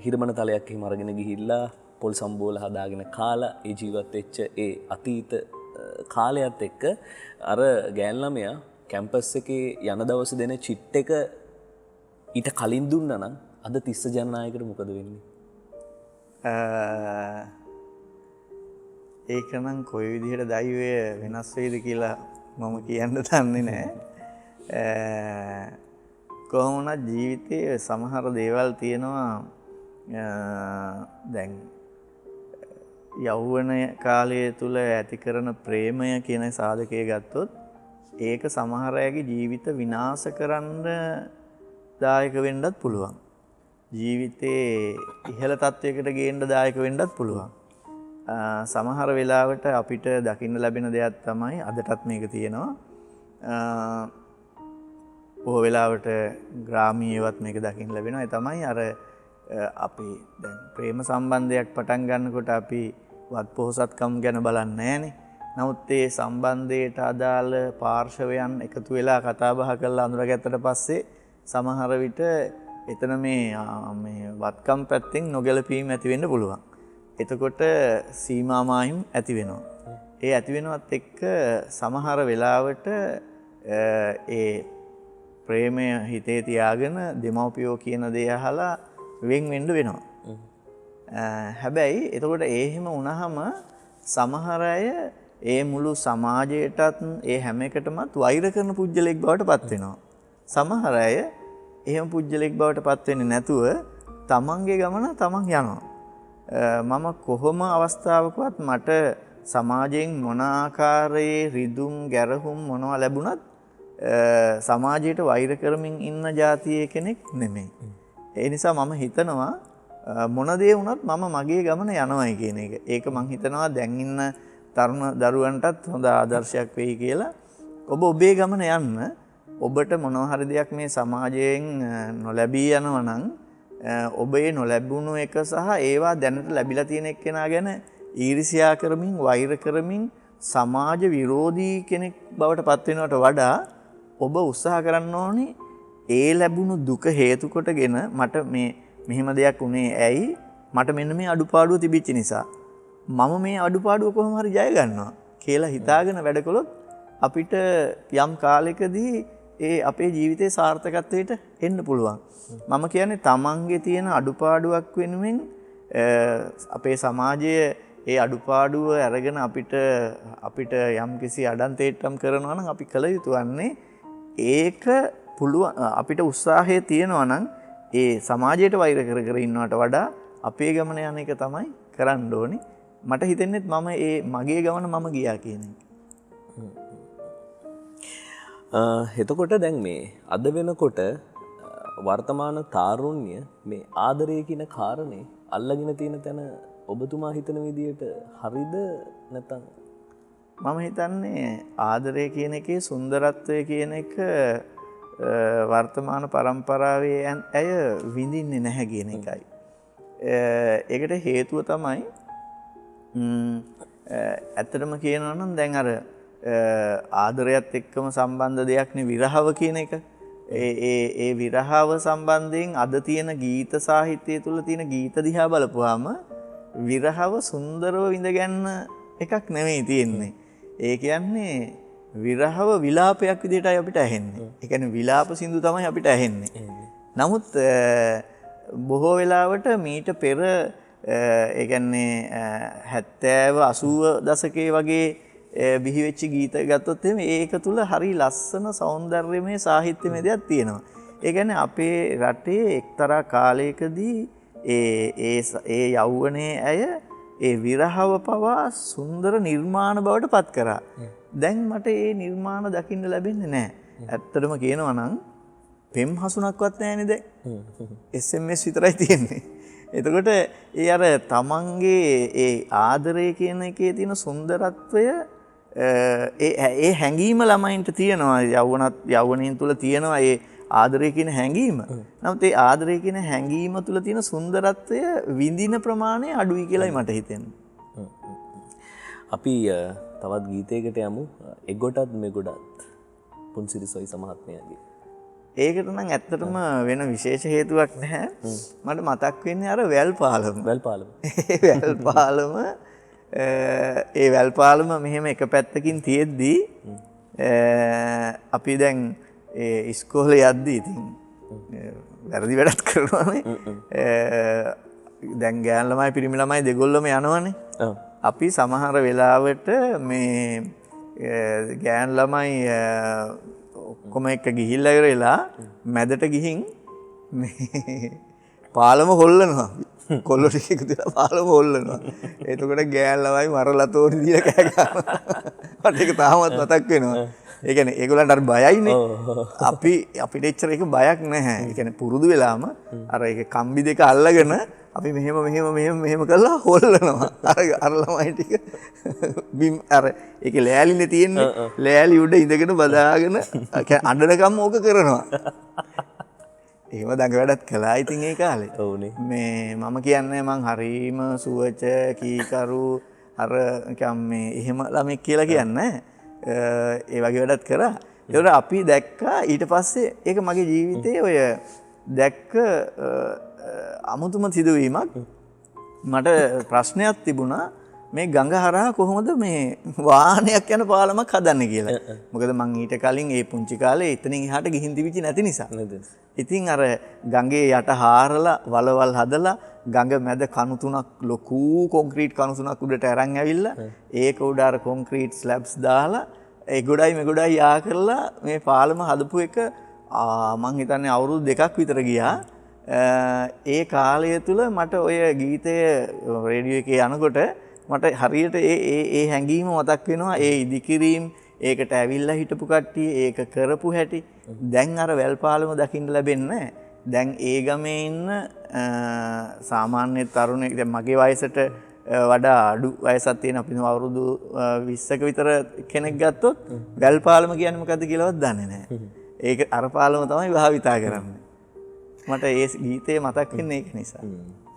හිරමන තලයක් එහෙම අරගෙන ගිහිල්ලා පොල් සම්බෝල හදාගෙන කාලා ඒ ජීවත් වෙච්ච ඒ අතීත කාලයත් එක්ක අර ගෑන් ළමයා කැම්පස් එකේ යන දවස් දෙන චිට් එක ඊට කලින් දුන්නා නම් අද තිස්ස ජනනායකට මොකද වෙන්නේ? ඒක නම් කොයි විදිහට දෛවය වෙනස් වෙයිද කියලා මම කියන්න දන්නේ නැහැ. කොහොම වුණත් ජීවිතයේ සමහර දේවල් තියෙනවා. දැන් යෞවන කාලය තුල ඇති කරන ප්‍රේමය කියන සාධකය ගත්තොත් ඒක සමහර අයගේ ජීවිත විනාශ කරන්න දායක වෙන්නත් පුළුවන්. ජීවිතේ ඉහළ තත්වයකට ගේන්න දායක වෙන්නත් පුළුවන්. සමහර වෙලාවට අපිට දකින්න ලැබෙන දෙයක් තමයි අදටත් මේක තියෙනවා. බොහෝ වෙලාවට ග්‍රාමීයවත් මේක දකින්න ලැබෙනවා. ඒ තමයි අර අපි දැන් ප්‍රේම සම්බන්ධයක් පටන් ගන්නකොට අපි වත් පොහොසත්කම් ගැන බලන්නේ නැහනේ. නමුත් ඒ සම්බන්ධයට අදාළ පාර්ශවයන් එකතු වෙලා කතා බහ කරලා අඳුරගත්තට පස්සේ සමහර විට එතන මේ වත්කම් පැත්තෙන් නොගැලපීම් ඇති වෙන්න පුළුවන්. එතකොට සීමා මායිම් ඇති වෙනවා. ඒ ඇති වෙනවත් එක්ක සමහර වෙලාවට ඒ ප්‍රේමය හිතේ තියාගෙන දෙමව්පියෝ කියන දේ අහලා වෙන් වෙන්න වෙනවා. හැබැයි එතකොට එහෙම වුණාම සමහර අය ඒ මුළු සමාජයටත් ඒ හැම එකටමත් වෛර කරන පුජ්‍යලෙක් බවට පත් වෙනවා. සමහර අය එහෙම පුජ්‍යලෙක් බවට පත් වෙන්නේ නැතුව තමන්ගේ ගමන තමන් යනවා. මම කොහොම අවස්ථාවකවත් මට සමාජයෙන් මොන ආකාරයේ රිදුම් ගැරහුම් මොනවා ලැබුණත් සමාජයට වෛර කරමින් ඉන්න જાතියේ කෙනෙක් නෙමෙයි. ඒ නිසා මම හිතනවා මොන දේ වුණත් මම මගේ ගමන යනවායි කියන එක. ඒක මම හිතනවා දැන් ඉන්න තරුණ දරුවන්ටත් හොඳ ආදර්ශයක් වෙයි කියලා. ඔබ ඔබේ ගමන යන්න. ඔබට මොනවා හරි දෙයක් මේ සමාජයෙන් නොලැබී යනවා නම් ඔබේ නොලැබුණු එක සහ ඒවා දැනට ලැබිලා තියෙන එක්කෙනා ගැන ඊර්ෂ්‍යා කරමින් වෛර කරමින් සමාජ විරෝධී කෙනෙක් බවට පත් වෙනවට වඩා ඔබ උත්සාහ කරන්න ඕනේ ඒ ලැබුණු දුක හේතු කොටගෙන මට මේ මෙහෙම දෙයක් උනේ ඇයි? මට මෙන්න මේ අඩුපාඩුව තිබිච්ච නිසා. මම මේ අඩුපාඩුව කොහොම හරි ජය ගන්නවා කියලා හිතාගෙන වැඩ කළොත් අපිට යම් කාලයකදී ඒ අපේ ජීවිතේ සාර්ථකත්වයට එන්න පුළුවන්. මම කියන්නේ තමන්ගේ තියෙන අඩුපාඩුවක් වෙනුවෙන් අපේ සමාජයේ ඒ අඩුපාඩුව අරගෙන අපිට යම්කිසි අඩන්තේට්ටම් කරනවා නම් අපි කළ යුතු වන්නේ ඒක පුළුවන් අපිට උත්සාහය තියෙනවා නම් ඒ සමාජයට වෛර කර කර ඉන්නවට වඩා අපේ ගමන යන එක තමයි කරන්න ඕනේ. මට හිතෙන්නේ මම මගේ ගමන මම ගියා කියන එක. එතකොට දැන් මේ අද වෙනකොට වර්තමාන තාරුණ්‍ය මේ ආදරය කියන කාරණේ අල්ලගෙන තියෙන තැන ඔබතුමා හිතන විදියට හරිද නැත්නම්? මම හිතන්නේ ආදරය කියන එකේ සුන්දරත්වය කියන එක වර්තමාන පරම්පරාවේ ඇය විඳින්නේ නැහැ කියන එකයි. ඒකට හේතුව තමයි ඇත්තටම කියනවා නම් දැන් අර ආදරයත් එක්කම සම්බන්ධ දෙයක් නේ විරහව කියන එක. ඒ විරහව සම්බන්ධයෙන් අද තියෙන ගීත සාහිත්‍යය තුළ තියෙන ගීත දිහා බලපුවාම විරහව සුන්දරව විඳගන්න එකක් නෙමෙයි තියෙන්නේ. ඒ කියන්නේ විරහව විලාපයක් විදිහටයි අපිට ඇහෙන්නේ. ඒ කියන්නේ විලාප සින්දු තමයි අපිට ඇහෙන්නේ. නමුත් බොහෝ වෙලාවට මීට පෙර ඒ කියන්නේ 70 80 දශකයේ වගේ බිහි වෙච්ච ගීත ගත්තොත් එහෙනම් ඒක තුල හරි ලස්සන సౌందර්යමය සාහිත්‍යමය දෙයක් තියෙනවා. ඒ කියන්නේ අපේ රටේ එක්තරා කාලයකදී ඒ යෞවනයේ ඇය ඒ විරහව පවා සුන්දර නිර්මාණ බවට පත් කරා. දැන් මට ඒ නිර්මාණ දකින්න ලැබෙන්නේ නැහැ. ඇත්තටම කියනවා නම් පෙම් හසුනක්වත් නැහැනේ දැන්. SMS විතරයි තියෙන්නේ. එතකොට ඒ අර තමන්ගේ ඒ ආදරය කියන එකේ තියෙන සුන්දරත්වය ඒ හැඟීම ළමයින්ට තියෙනවා. යෞවනයන් තුල තියෙනවා ඒ ආදරය කියන හැඟීම. නමුත් ඒ ආදරය කියන හැඟීම තුල තියෙන සුන්දරත්වය විඳින ප්‍රමාණය අඩුයි කියලායි මට හිතෙන්නේ. අපි තවත් ගීතයකට යමු. එගොඩත් මෙගොඩත්. පුන්සිරි සොයිස මහත්මයාගේ. ඒකට නම් ඇත්තටම වෙන විශේෂ හේතුවක් නැහැ. මට මතක් වෙන්නේ අර වැල් පාලම. වැල් පාලම. වැල් පාලම ඒ වැල් පාලම මෙහෙම එක පැත්තකින් තියෙද්දී අපි දැන් ඉස්කෝලේ යද්දී ඉතින් වැරදි වැඩක් කරනවානේ. දැන් ගෑන් ළමයි පිරිමි ළමයි දෙගොල්ලම යනවනේ. අපි සමහර වෙලාවට මේ ගෑන් ළමයි ඔක්කොම එක්ක ගිහිල්ලා ඉවරලා මැදට ගිහින් මේ පාලම හොල්ලනවා. කොල්ලෝ ටික එකතු වෙලා පාලම හොල්ලනවා. එතකොට ගෑන් ළමයි මරලා තෝරි දීලා කෑ ගන්නවා. මට ඒක තාමත් මතක් වෙනවා. ඒ කියන්නේ ඒගොල්ලන්ට අර බයයිනේ. අපිට එච්චර ඒක බයක් නැහැ. ඒ කියන්නේ පුරුදු වෙලාම අර ඒක කම්බි දෙක අල්ලගෙන අපි මෙහෙම කරලා හොල්ලනවා. අර ළමයි ටික බිම් අර ඒකේ ලෑලිනේ තියෙන්නේ. ලෑලි උඩ ඉඳගෙන බදාගෙන අඬනකම් ඕක කරනවා. එහෙම දඟ වැඩක් කළා ඉතින් ඒ කාලේ. ඔව්නේ. මේ මම කියන්නේ මං හරීම සුවච කීකරු අර මේ එහෙම ළමෙක් කියලා කියන්නේ ඒ වගේ වැඩක් කරා. ඒකට අපි දැක්කා ඊට පස්සේ ඒක මගේ ජීවිතේ ඔය දැක්ක අමුතුම සිදුවීමක්. මට ප්‍රශ්නයක් තිබුණා මේ ගඟ හරහා කොහොමද මේ වාහනයක් යන පාලමක් හදන්නේ කියලා. මොකද මං ඊට කලින් ඒ පුංචි කාලේ එතනින් එහාට ගිහින් තිබිච්ච නැති නිසා. ඉතින් අර ගඟේ යට හාරලා වලවල් හදලා ගඟ මැද කණු තුනක් ලොකු කොන්ක්‍රීට් කණු තුනක් උඩට අරන් ඇවිල්ලා ඒක උඩ අර කොන්ක්‍රීට් ස්ලැබ්ස් දාලා ඒ ගොඩයි මේ ගොඩයි යා කරලා මේ පාලම හදපු එක මං හිතන්නේ අවුරුදු 2ක් විතර ගියා. ඒ කාලය තුල මට ඔය ගීතය රේඩියෝ එකේ යනකොට මට හරියට ඒ හැඟීම මතක් වෙනවා. ඒ ඉදිකිරීම ඒකට ඇවිල්ලා හිටපු කට්ටිය ඒක කරපු හැටි දැන් අර වැල් පාලම දකින්න ලැබෙන්නේ. දැන් ඒ ගමේ ඉන්න සාමාන්‍ය තරුණයෙක් දැන් මගේ වයසට වඩා අඩු වයසක් තියෙන අපි අවුරුදු 20ක විතර කෙනෙක් ගත්තොත් වැල් පාලම කියන්නේ මොකද්ද කියලාවත් දන්නේ නැහැ. ඒක අර පාලම තමයි භාවිතා කරන්නේ. මට ඒ ගීතේ මතක් වෙන්නේ ඒක නිසා.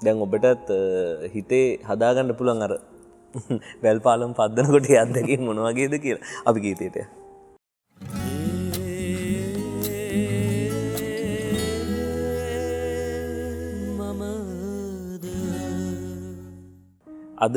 දැන් ඔබටත් හිතේ හදාගන්න පුළුවන් අර වැල් පාලම් පද්දනකොට යද්දකින් මොන වගේද කියලා අපි ගීතේට අද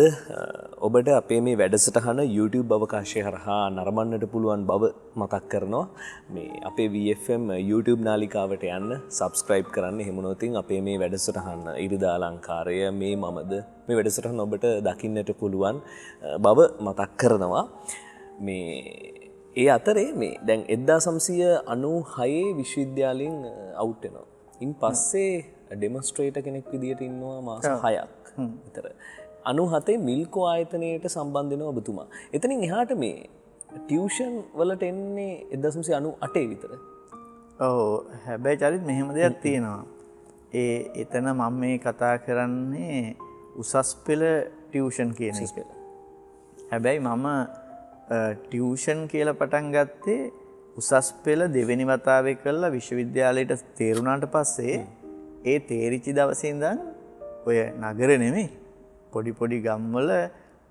ඔබට අපේ මේ වැඩසටහන YouTube අවකාශය හරහා නරඹන්නට පුළුවන් බව මතක් කරනවා. මේ අපේ VFM YouTube නාලිකාවට යන්න subscribe කරන්න. එහෙම නොතින් අපේ මේ වැඩසටහන ඉරිදා අලංකාරය මේ මමද මේ වැඩසටහන ඔබට දකින්නට පුළුවන් බව මතක් කරනවා. මේ ඒ අතරේ මේ දැන් 1996 විශ්වවිද්‍යාලයෙන් අවුට් වෙනවා. ඉන් පස්සේ ඩෙමොන්ස්ට්‍රේටර් කෙනෙක් විදියට ඉන්නවා මාස 6ක් විතර. 97 මිල්කෝ ආයතනයට සම්බන්ධ වෙනවා ඔබතුමා. එතනින් එහාට මේ ටියුෂන් වලට එන්නේ 1998 විතර. ඔව් හැබැයි චරිත් මෙහෙම දෙයක් තියෙනවා. එතන මම මේ කතා කරන්නේ උසස් පෙළ ටියුෂන් කියන එක. හැබැයි මම ටියුෂන් කියලා පටන් ගත්තේ උසස් පෙළ දෙවෙනි වතාවේ කළා විශ්වවිද්‍යාලයට තේරුණාට පස්සේ ඒ තේරිච්ච දවසේ ඉඳන් ඔය නගර නෙමෙයි පොඩි ගම්වල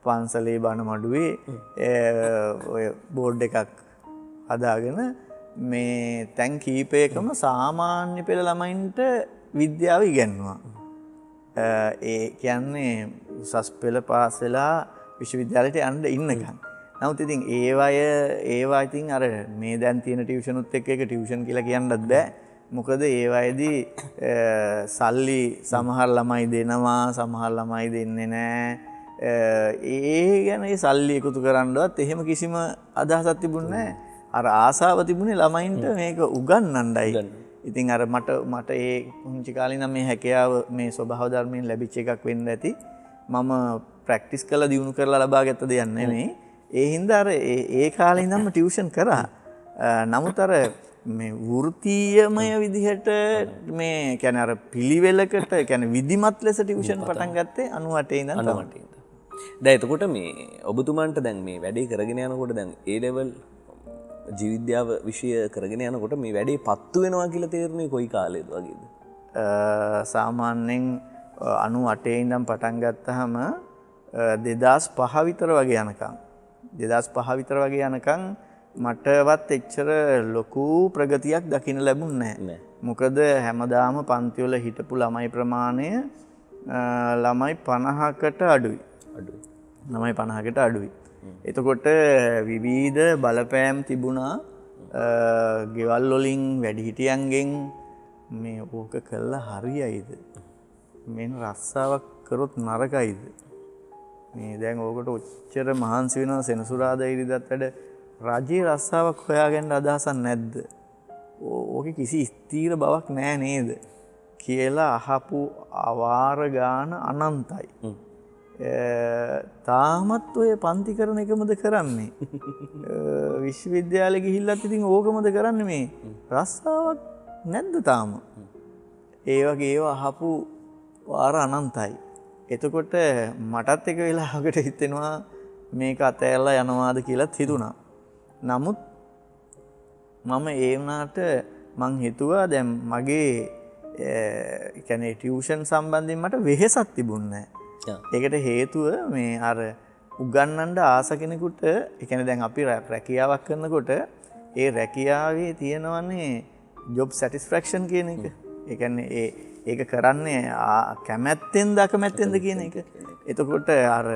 පන්සලේ බණ මඩුවේ ඔය බෝඩ් එකක් හදාගෙන මේ තැන් කීපයකම සාමාන්‍ය පෙළ ළමයින්ට විද්‍යාව ඉගැන්වුවා. ඒ කියන්නේ උසස් පෙළ පාස් වෙලා විශ්වවිද්‍යාලයට යන්න ඉන්නකම්. නමුත් ඉතින් ඒවා ඉතින් අර මේ දැන් තියෙන ටියුෂනුත් එක්ක ඒක ටියුෂන් කියලා කියන්නත් බෑ. මොකද ඒ වයේදී සල්ලි සමහර ළමයි දෙනවා සමහර ළමයි දෙන්නේ නැහැ. ඒ ගැන ඒ සල්ලි එකතු කරන්නවත් එහෙම කිසිම අදහසක් තිබුණේ නැහැ. අර ආසාව තිබුණේ ළමයින්ට මේක උගන්වන්නයි. ඉතින් අර මට ඒ පුංචි කාලේ නම් මේ හැකියාව මේ ස්වභාව ධර්මයෙන් ලැබිච්ච එකක් වෙන්න ඇති. මම ප්‍රැක්ටිස් කරලා දිනු කරලා ලබා ගත්ත දෙයක් නෙමෙයි. ඒ හින්දා අර ඒ කාලේ ඉඳන්ම ටියුෂන් කරා. නමුත් අර මේ වෘත්තීයමය විදිහට මේ කියන්නේ අර පිළිවෙලකට කියන්නේ විධිමත් ලෙස ටියුෂන් පටන් ගත්තේ 98 ඉඳන් තමයි. දැන් එතකොට මේ ඔබතුමන්ට දැන් මේ වැඩේ කරගෙන යනකොට දැන් A level ජීවිද්‍යාව විෂය කරගෙන යනකොට මේ වැඩේ පත්තු වෙනවා කියලා තේරුනේ කොයි කාලෙද වගේද? සාමාන්‍යයෙන් 98 ඉඳන් පටන් ගත්තාම 2005 විතර වගේ යනකම් මටවත් එච්චර ලොකු ප්‍රගතියක් දකින්න ලැබුණේ නැහැ. මොකද හැමදාම පන්තිවල හිටපු ළමයි ප්‍රමාණය ළමයි 50කට අඩුයි. ළමයි 50කට අඩුයි. එතකොට විවිධ බලපෑම් තිබුණා. ගෙවල් වලින් වැඩිහිටියන්ගෙන් මේ ඕක කළා හරියයිද? මෙන්න රස්සාවක් කරොත් නරකයිද? මේ දැන් ඕකට ඔච්චර මහන්සි වෙනවා සෙනසුරාදා ඉරිදත් වැඩ රජයේ රස්සාවක් හොයාගන්න අදහසක් නැද්ද? ඕකේ කිසි ස්ථීර බවක් නැහැ නේද? කියලා අහපු අවාර ගාන අනන්තයි. තාමත් ඔය පන්ති කරන එකමද කරන්නේ? විශ්වවිද්‍යාලෙ ගිහිල්ලත් ඉතින් ඕකමද කරන්නේ මේ රස්සාවක් නැද්ද තාම? ඒ වගේ ඒවා අහපු වාර අනන්තයි. එතකොට මටත් එක වෙලාවකට හිතෙනවා මේක අතෑරලා යනවාද කියලාත් හිතුණා. නමුත් මම ඒ වුණාට මං හිතුවා දැන් මගේ කියන්නේ ටියුෂන් සම්බන්ධයෙන් මට වෙහෙසක් තිබුණේ නැහැ. ඒකට හේතුව මේ අර උගන්වන්න ආස කෙනෙකුට ඒ කියන්නේ දැන් අපි රැකියාවක් කරනකොට ඒ රැකියාවේ තියෙනවනේ ජොබ් සැටිස්ෆැක්ෂන් කියන එක. ඒ කියන්නේ ඒක කරන්නේ කැමැත්තෙන්ද අකමැත්තෙන්ද කියන එක. එතකොට අර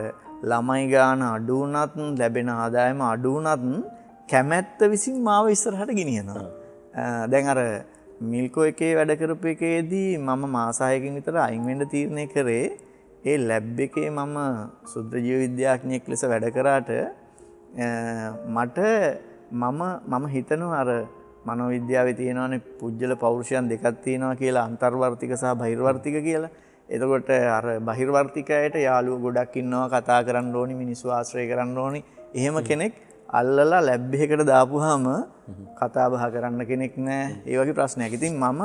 ළමයි ගාන අඩු වුණත් ලැබෙන ආදායම අඩු වුණත් කැමැත්ත විසින් මාව ඉස්සරහට ගෙනියනවා. දැන් අර මිල්කෝ එකේ වැඩ කරපු එකේදී මම මාස 6කින් විතර අයින් වෙන්න තීරණය කරේ. ඒ ලැබ් එකේ මම සුද්ධ ජීව විද්‍යාඥයෙක් ලෙස වැඩ කරාට මට මම හිතනවා අර මනෝවිද්‍යාවේ තියෙනවානේ පුජ්‍යල පෞරුෂයන් දෙකක් තියෙනවා කියලා අන්තර්වර්තික සහ බහිර්වර්තික කියලා. එතකොට අර බහිර්වර්තිකයට යාළුවෝ ගොඩක් ඉන්නවා කතා කරන්න ඕනි මිනිස්සු ආශ්‍රය කරන්න ඕනි. එහෙම කෙනෙක් අල්ලලා ලැබ් එකකට දාපුවාම කතා බහ කරන්න කෙනෙක් නැහැ. ඒ වගේ ප්‍රශ්නයක්. ඉතින් මම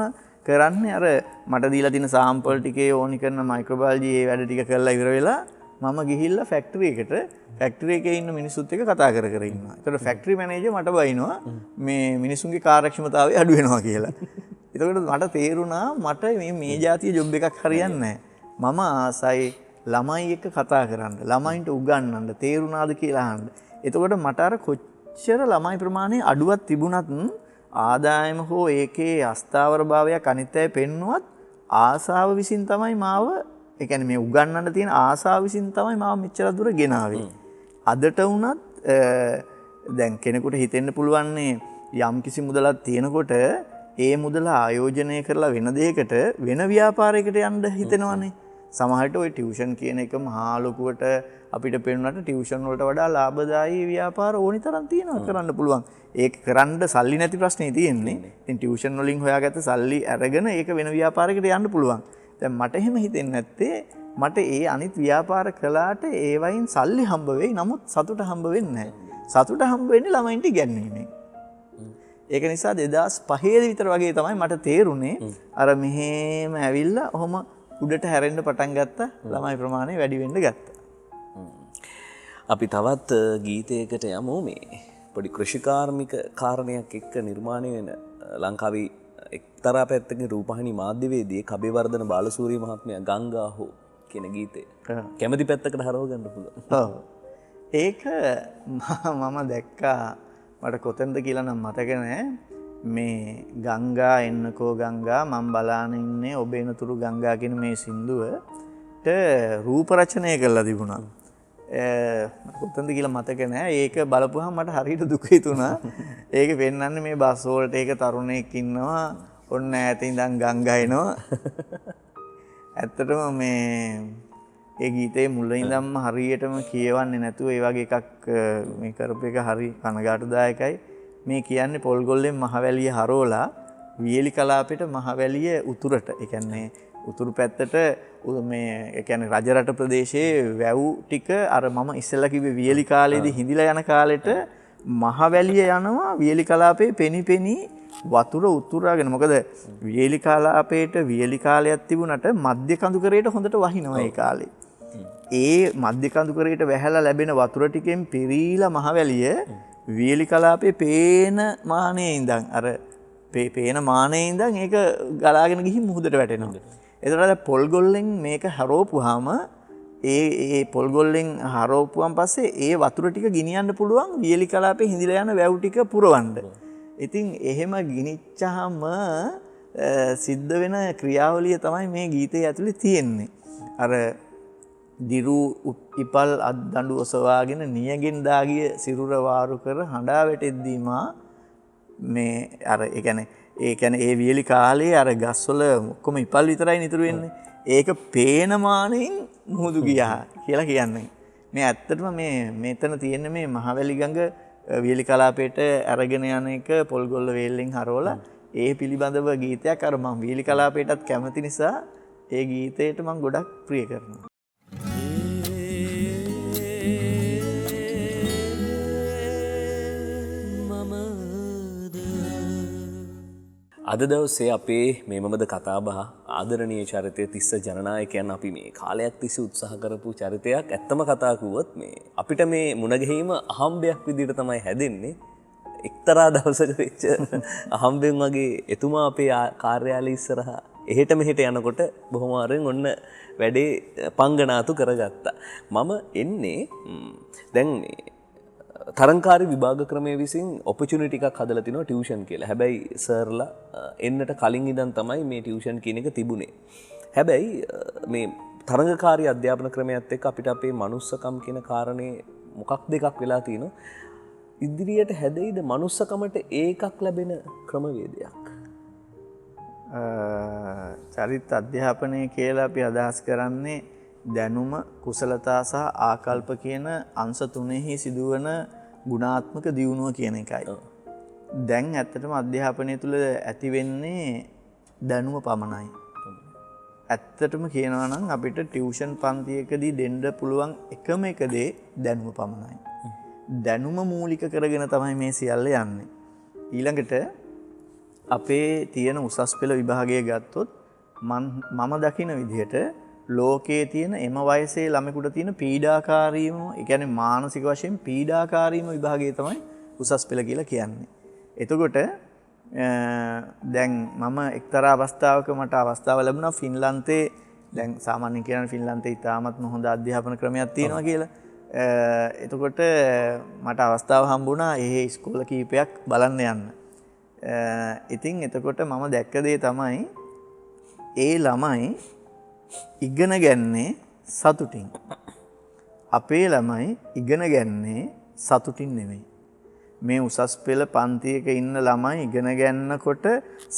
කරන්නේ අර මට දීලා තියෙන සාම්පල් ටිකේ ඕනි කරන මයික්‍රෝබයොලොජි ඒ වැඩ ටික කරලා ඉවර වෙලා මම ගිහිල්ලා ෆැක්ටරි එකට ෆැක්ටරි එකේ ඉන්න මිනිස්සුත් එක්ක කතා කර කර ඉන්නවා. ඒතකොට ෆැක්ටරි මැනේජර් මට බයිනවා මේ මිනිස්සුන්ගේ කාර්යක්ෂමතාවය අඩු වෙනවා කියලා. එතකොට මට තේරුණා මට මේ ජාතිය ජොබ් එකක් හරියන්නේ නැහැ. මම ආසයි ළමයි එක්ක කතා කරන්න, ළමයින්ට උගන්වන්න, තේරුණාද කියලා අහන්න. එතකොට මට අර කොච්චර ළමයි ප්‍රමාණය අඩුවක් තිබුණත් ආදායම හෝ ඒකේ අස්ථාවර භාවයක් අනිත් අය පෙන්නුවත් ආසාව විසින් තමයි මාව ඒ කියන්නේ මේ උගන්වන්න තියෙන ආසාව විසින් තමයි මාව මෙච්චර දුර ගෙනාවේ. අදට වුණත් දැන් කෙනෙකුට හිතෙන්න පුළුවන්නේ යම් කිසි මුදලක් තියෙනකොට ඒ මුදල ආයෝජනය කරලා වෙන දෙයකට වෙන ව්‍යාපාරයකට යන්න හිතෙනවනේ. සමහරට ওই ටියුෂන් කියන එක මහා ලොකුවට අපිට පෙනුනට ටියුෂන් වලට වඩා ලාභදායී ව්‍යාපාර ඕනි තරම් තියෙනවා කරන්න පුළුවන්. ඒක කරන්න සල්ලි නැති ප්‍රශ්නේ තියෙන්නේ. ඉතින් ටියුෂන් වලින් හොයාගත්ත සල්ලි අරගෙන ඒක වෙන ව්‍යාපාරයකට යන්න පුළුවන්. දැන් මට එහෙම හිතෙන්නේ නැත්තේ මට ඒ අනිත් ව්‍යාපාර කළාට ඒ වයින් සල්ලි හම්බ වෙයි. නමුත් සතුට හම්බ වෙන්නේ නැහැ. සතුට හම්බ වෙන්නේ ළමයින්ට ඉගැන්වීමෙන්. ඒක නිසා 2005 විතර වගේ තමයි මට තේරුනේ අර මෙහෙම ඇවිල්ලා ඔහොම උඩට හැරෙන්න පටන් ගත්තා. ළමයි ප්‍රමාණය වැඩි වෙන්න ගත්තා. අපි තවත් ගීතයකට යමු. මේ පොඩි කෘෂිකාර්මික කාරණයක් එක්ක නිර්මාණය වෙන ලංකාවේ එක්තරා පැත්තකින් රූපවාහිනී මාධ්‍යවේදී කබේවර්ධන බාලසූරිය මහත්මයා ගංගා හෝ කියන ගීතය කැමැති පැත්තකට හරව ගන්න පුළුවන්. ඔව්. ඒක මම දැක්කා මට කොතනද කියලා නම් මතක නැහැ. මේ ගංගා එන්නකෝ ගංගා මම බලාන ඉන්නේ ඔබ එනතුරු ගංගා කියන මේ සින්දුවට රූප රචනය කරලා තිබුණා. මට කොතනද කියලා මතක නැහැ. ඒක බලපුවහම මට හරියට දුක හිතුණා. ඒක පෙන්වන්නේ මේ බස් වලට ඒක තරුණයෙක් ඉන්නවා. ඔන්න ඈත ඉඳන් ගංගා එනවා. ඇත්තටම මේ ඒ ගීතේ මුල ඉඳන්ම හරියටම කියවන්නේ නැතුව ඒ වගේ එකක් මේ කරපු එක හරි කනගාටුදායකයි. මේ කියන්නේ පොල්ගොල්ලෙන් මහවැලිය හරවලා වියලි කලාපෙට මහවැලිය උතුරට ඒ කියන්නේ උතුරු පැත්තට මේ ඒ කියන්නේ රජරට ප්‍රදේශයේ වැව් ටික අර මම ඉස්සෙල්ලා කිව්වේ වියලි කාලේදී හිඳිලා යන කාලෙට මහවැලිය යනවා වියලි කලාපේ පෙනි වතුර උතුරාගෙන. මොකද වියලි කලාපේට වියලි කාලයක් තිබුණට මධ්‍ය කඳුකරයට හොඳට වහිනවා ඒ කාලේ. ඒ මධ්‍ය කඳුකරයට වැහැලා ලැබෙන වතුර ටිකෙන් පිරීලා මහවැලිය වියලි කලාපේ පේන මානයේ ඉඳන් අර පේන මානයේ ඉඳන් ඒක ගලාගෙන ගිහින් මුහුදට වැටෙනවා. එතකොට පොල්ගොල්ලෙන් මේක හරවපුවාම ඒ පොල් ගොල්ලෙන් හරවපුවන් පස්සේ ඒ වතුර ටික ගෙනියන්න පුළුවන් වියලි කලාපේ හිඳිලා යන වැව් ටික පුරවන්න. ඉතින් එහෙම ගිනිච්චාම සිද්ධ වෙන ක්‍රියාවලිය තමයි මේ ගීතයේ ඇතුලේ තියෙන්නේ. අර දිරු ඉපල් අද්දඬු ඔසවාගෙන නියගෙන් දාගිය සිරුර වාරු කර හඬා වැටෙද්දීම මේ අර ඒ කියන්නේ ඒ වියලි කාලේ අර ගස්වල ඔක්කොම ඉපල් විතරයි නිතුරු වෙන්නේ. ඒක පේන මානෙන් මුහුදු ගියා කියලා කියන්නේ. මේ ඇත්තටම මේ මෙතන තියෙන මේ මහවැලි ගඟ වියලි කලාපයට අරගෙන යන එක පොල්ගොල්ල වේල්ලෙන් හරවලා ඒ පිළිබඳව ගීතයක් අර මම වියලි කලාපයටත් කැමති නිසා ඒ ගීතයට මම ගොඩක් ප්‍රිය කරනවා. අද දවසේ අපේ මේ මමද කතාබහ ආදරණීය චරිතය තිස්ස ජනනායකයන් අපි මේ කාලයක් තිස්සේ උත්සාහ කරපු චරිතයක්. ඇත්තම කතා කිව්වොත් මේ අපිට මේ මුණගැහිම අහම්බයක් විදිහට තමයි හැදෙන්නේ. එක්තරා දවසක වෙච්ච අහම්බෙන් වගේ එතුමා අපේ කාර්යාලය ඉස්සරහා එහෙට මෙහෙට යනකොට බොහොම අරෙන් ඔන්න වැඩේ පංගනාතු කරගත්තා. මම එන්නේ දැන් මේ තරංකාරී විභාග ක්‍රමයේ විසින් ඔපචුනිටි එකක් හදලා තිනවා ටියුෂන් කියලා. හැබැයි සර්ලා එන්නට කලින් ඉඳන් තමයි මේ ටියුෂන් කියන එක තිබුණේ. හැබැයි මේ තරංගකාරී අධ්‍යාපන ක්‍රමයත් එක්ක අපිට අපේ මනුස්සකම් කියන කාරණේ මොකක් දෙකක් වෙලා තිනවා. ඉදිරියට හැදෙයිද මනුස්සකමට ඒකක් ලැබෙන ක්‍රමවේදයක්? චරිත අධ්‍යාපනය කියලා අපි අදහස් කරන්නේ දැනුම, කුසලතා සහ ආකල්ප කියන අංශ තුනෙහි සිදුවන ගුණාත්මක දියුණුව කියන එකයි. දැන් ඇත්තටම අධ්‍යාපනය තුළ ඇති වෙන්නේ දැනුම පමණයි. ඇත්තටම කියනවා නම් අපිට ටියුෂන් පන්තියකදී දෙන්න පුළුවන් එකම එක දේ දැනුම පමණයි. දැනුම මූලික කරගෙන තමයි මේ සියල්ල යන්නේ. ඊළඟට අපේ තියෙන උසස් පෙළ විභාගය ගත්තොත් මම දකින විදිහට ලෝකයේ තියෙන එම වයසේ ළමෙකුට තියෙන පීඩාකාරීම, ඒ කියන්නේ මානසික වශයෙන් පීඩාකාරීම විභාගය තමයි උසස් පෙළ කියලා කියන්නේ. එතකොට දැන් මම එක්තරා අවස්ථාවක මට අවස්ථාව ලැබුණා ෆින්ලන්තේ, දැන් සාමාන්‍යයෙන් කියන ෆින්ලන්තේ ඉතාමත්ම හොඳ අධ්‍යාපන ක්‍රමයක් තියෙනවා කියලා. එතකොට මට අවස්ථාව හම්බුණා ඒ ඉස්කෝල කීපයක් බලන්න යන්න. ඉතින් එතකොට මම දැක්ක දේ තමයි ඒ ළමයි ඉගෙන ගන්නේ සතුටින්. අපේ ළමයි ඉගෙන ගන්නේ සතුටින් නෙමෙයි. මේ උසස් පෙළ පන්තියක ඉන්න ළමයි ඉගෙන ගන්නකොට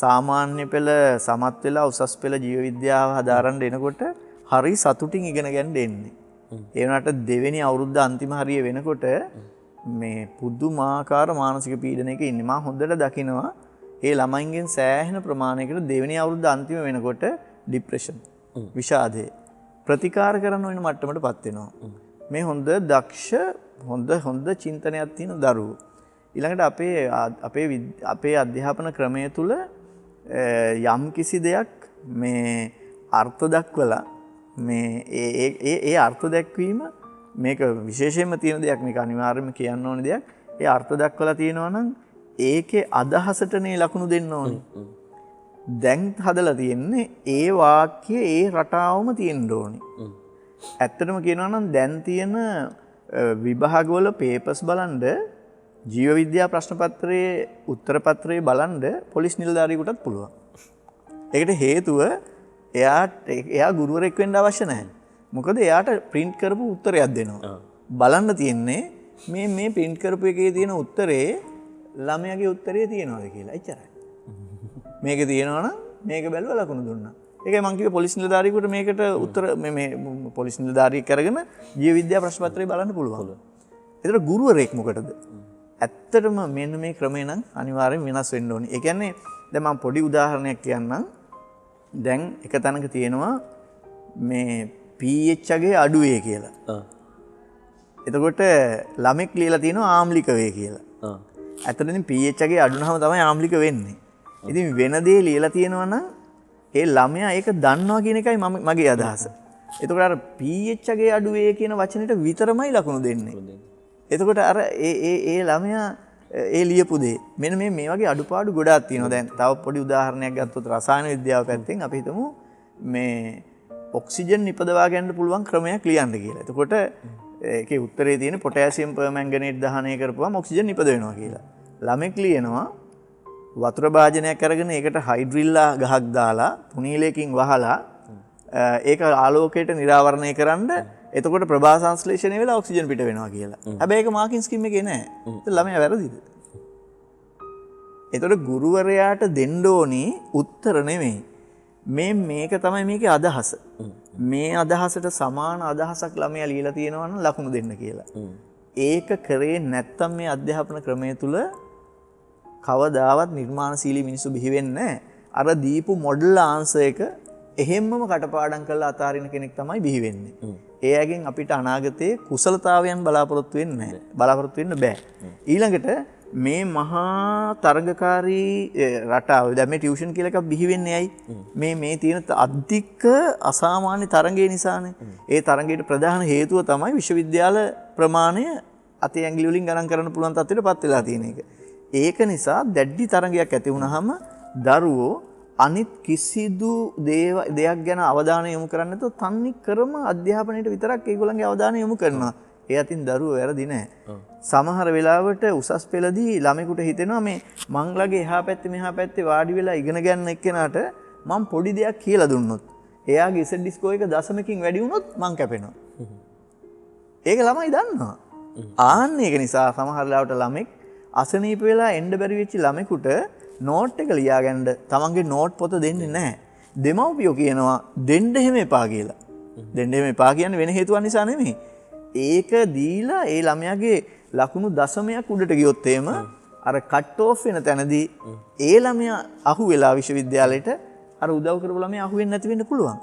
සාමාන්‍ය පෙළ සමත් වෙලා උසස් පෙළ ජීව විද්‍යාව හදාරන්න එනකොට හරි සතුටින් ඉගෙන ගන්න එන්නේ. ඒ වුණාට දෙවෙනි අවුරුද්ද අන්තිම හරිය වෙනකොට මේ පුදුමාකාර මානසික පීඩනයක ඉන්නේ. මම හොඳට දකිනවා ඒ ළමයින්ගෙන් සෑහෙන ප්‍රමාණයකට දෙවෙනි අවුරුද්ද අන්තිම වෙනකොට ડિප්‍රෙෂන්, විෂාදය ප්‍රතිකාර කරන්න වෙන මට්ටමටපත් වෙනවා. මේ හොඳ දක්ෂ හොඳ චින්තනයක් තියෙන දරුවෝ. ඊළඟට අපේ අධ්‍යාපන ක්‍රමය තුල යම් කිසි දෙයක් මේ අර්ථ දක්වලා මේ ඒ අර්ථ දැක්වීම මේක විශේෂයෙන්ම තියෙන දෙයක්, මේක අනිවාර්යයෙන්ම කියන්න ඕන දෙයක්. ඒ අර්ථ දක්වලා තියෙනවා නම් ඒකේ අදහසටනේ ලකුණු දෙන්න ඕනේ. දැන් හදලා තියෙන්නේ ඒ වාක්‍ය ඒ රටාවම තියෙන්න ඕනේ. ඇත්තටම කියනවා නම් දැන් තියෙන විභාගවල පේපර්ස් බලන්න, ජීව විද්‍යා ප්‍රශ්න පත්‍රයේ උත්තර පත්‍රයේ බලන්න පොලිස් නිලධාරියෙකුටත් පුළුවන්. ඒකට හේතුව එයා ගුරුවරයෙක් වෙන්න අවශ්‍ය නැහැ. මොකද එයාට print කරපු උත්තරයක් දෙනවා. බලන්න තියෙන්නේ මේ print කරපු එකේ තියෙන උත්තරේ ළමයාගේ උත්තරේ තියෙනවද කියලා. එච්චරයි. මේක තියෙනවා නම් මේක බැලුවා ලකුණු දුන්නා. ඒකයි මම කිව්වේ පොලිස් නිලධාරියෙකුට මේකට උත්තර මේ පොලිස් නිලධාරියෙක් කරගෙන ජීව විද්‍යා ප්‍රශ්න පත්‍රය බලන්න පුළුවන්. ඒතර ගුරුවරයෙක් මොකටද? ඇත්තටම මෙන්න මේ ක්‍රමය නම් අනිවාර්යෙන් වෙනස් වෙන්න ඕනේ. ඒ කියන්නේ දැන් මම පොඩි උදාහරණයක් කියන්නම්. දැන් එක තැනක තියෙනවා මේ pH අගේ අඩු වේ කියලා. එතකොට ළමෙක් ලියලා තියෙනවා ආම්ලික වේ කියලා. ඇත්තටම pH අගේ අඩු නම් තමයි ආම්ලික වෙන්නේ. ඉතින් වෙන දේ ලියලා තියෙනවා නම් ඒ ළමයා ඒක දන්නවා කියන එකයි මගේ අදහස. එතකොට අර pH අගේ අඩු වේ කියන වචනෙට විතරමයි ලකුණු දෙන්නේ. එතකොට අර ඒ ළමයා ඒ ලියපු දේ මෙන්න මේ වගේ අඩුපාඩු ගොඩාක් තියෙනවා. දැන් තව පොඩි උදාහරණයක් ගත්තොත් රසායන විද්‍යාව පැත්තෙන් අපි හිතමු මේ ඔක්සිජන් නිපදවා ගන්න පුළුවන් ක්‍රමයක් ලියන්න කියලා. එතකොට ඒකේ උත්තරේ තියෙන පොටෑසියම් පර්මැංගනේට් දහනය කරපුවාම ඔක්සිජන් නිපද වෙනවා කියලා. ළමෙක් ලියනවා වතුර භාජනයක් අරගෙන ඒකට හයිඩ්‍රිල්ලා ගහක් දාලා පුනීලයකින් වහලා ඒක ආලෝකයට නිරාවරණය කරන්න එතකොට ප්‍රභා සංශ්ලේෂණය වෙලා ඔක්සිජන් පිට වෙනවා කියලා. හැබැයි ඒක මාකින් ස්කීම් එකේ නෑ. ඒක ළමයා වැරදිද? එතකොට ගුරුවරයාට දෙන්න ඕනි උත්තර නෙමෙයි. මේක තමයි මේකේ අදහස. මේ අදහසට සමාන අදහසක් ළමයා ලියලා තියෙනවා නම් ලකුණු දෙන්න කියලා. ඒක කරේ නැත්තම් මේ අධ්‍යාපන ක්‍රමය තුල කවදාවත් නිර්මාණශීලී මිනිස්සු බිහි වෙන්නේ නැහැ. අර දීපු මොඩල් ආන්සර් එක එහෙම්මම කටපාඩම් කරලා අතාරින කෙනෙක් තමයි බිහි වෙන්නේ. එයාගෙන් අපිට අනාගතයේ කුසලතාවයන් බලාපොරොත්තු වෙන්නේ නැහැ. බලාපොරොත්තු වෙන්න බෑ. ඊළඟට මේ මහා තරඟකාරී රටාව දැන් මේ ටියුෂන් කියලා එකක් බිහි වෙන්නේ ඇයි? මේ තියෙන අධික අසාමාන්‍ය තරඟය නිසානේ. ඒ තරඟයට ප්‍රධාන හේතුව තමයි විශ්වවිද්‍යාල ප්‍රමාණය අතේ ඇඟිලි වලින් ගණන් කරන්න පුළුවන් තත්ත්වයටපත් වෙලා තියෙන එක. ඒක නිසා දැඩි තරඟයක් ඇති වුණාම දරුවෝ අනිත් කිසිදු දෙයක් ගැන අවධානය යොමු කරන්නේ නැතුව තන්නේ ක්‍රම අධ්‍යාපනයට විතරක් ඒගොල්ලන්ගේ අවධානය යොමු කරනවා. ඒ අතින් දරුවෝ වැරදි නෑ. සමහර වෙලාවට උසස් පෙළදී ළමයෙකුට හිතෙනවා මේ මංගලගේ එහා පැත්තේ මෙහා පැත්තේ වාඩි වෙලා ඉගෙන ගන්න එක්කෙනාට මම පොඩි දෙයක් කියලා දුන්නොත් එයාගේ Z ස්කෝර් එක දශමකින් වැඩි වුණොත් මං කැපෙනවා. ඒක ළමයි දන්නවා. ආන්න ඒක නිසා සමහර වෙලාවට ළමෙක් අසනීප වෙලා එන්න බැරි වෙච්ච ළමෙකුට නෝට් එක ලියාගන්න තමන්ගේ නෝට් පොත දෙන්නේ නැහැ. දෙමව්පියෝ කියනවා දෙන්න එහෙම එපා කියලා. දෙන්න එහෙම එපා කියන්නේ වෙන හේතුවක් නිසා නෙමෙයි. ඒක දීලා ඒ ළමයාගේ ලකුණු දශමයක් උඩට ගියොත් එහෙම අර කට් ඔෆ් වෙන තැනදී ඒ ළමයා අහු වෙලා විශ්වවිද්‍යාලයට අර උදව් කරපු ළමයා අහු වෙන්නේ නැති වෙන්න පුළුවන්.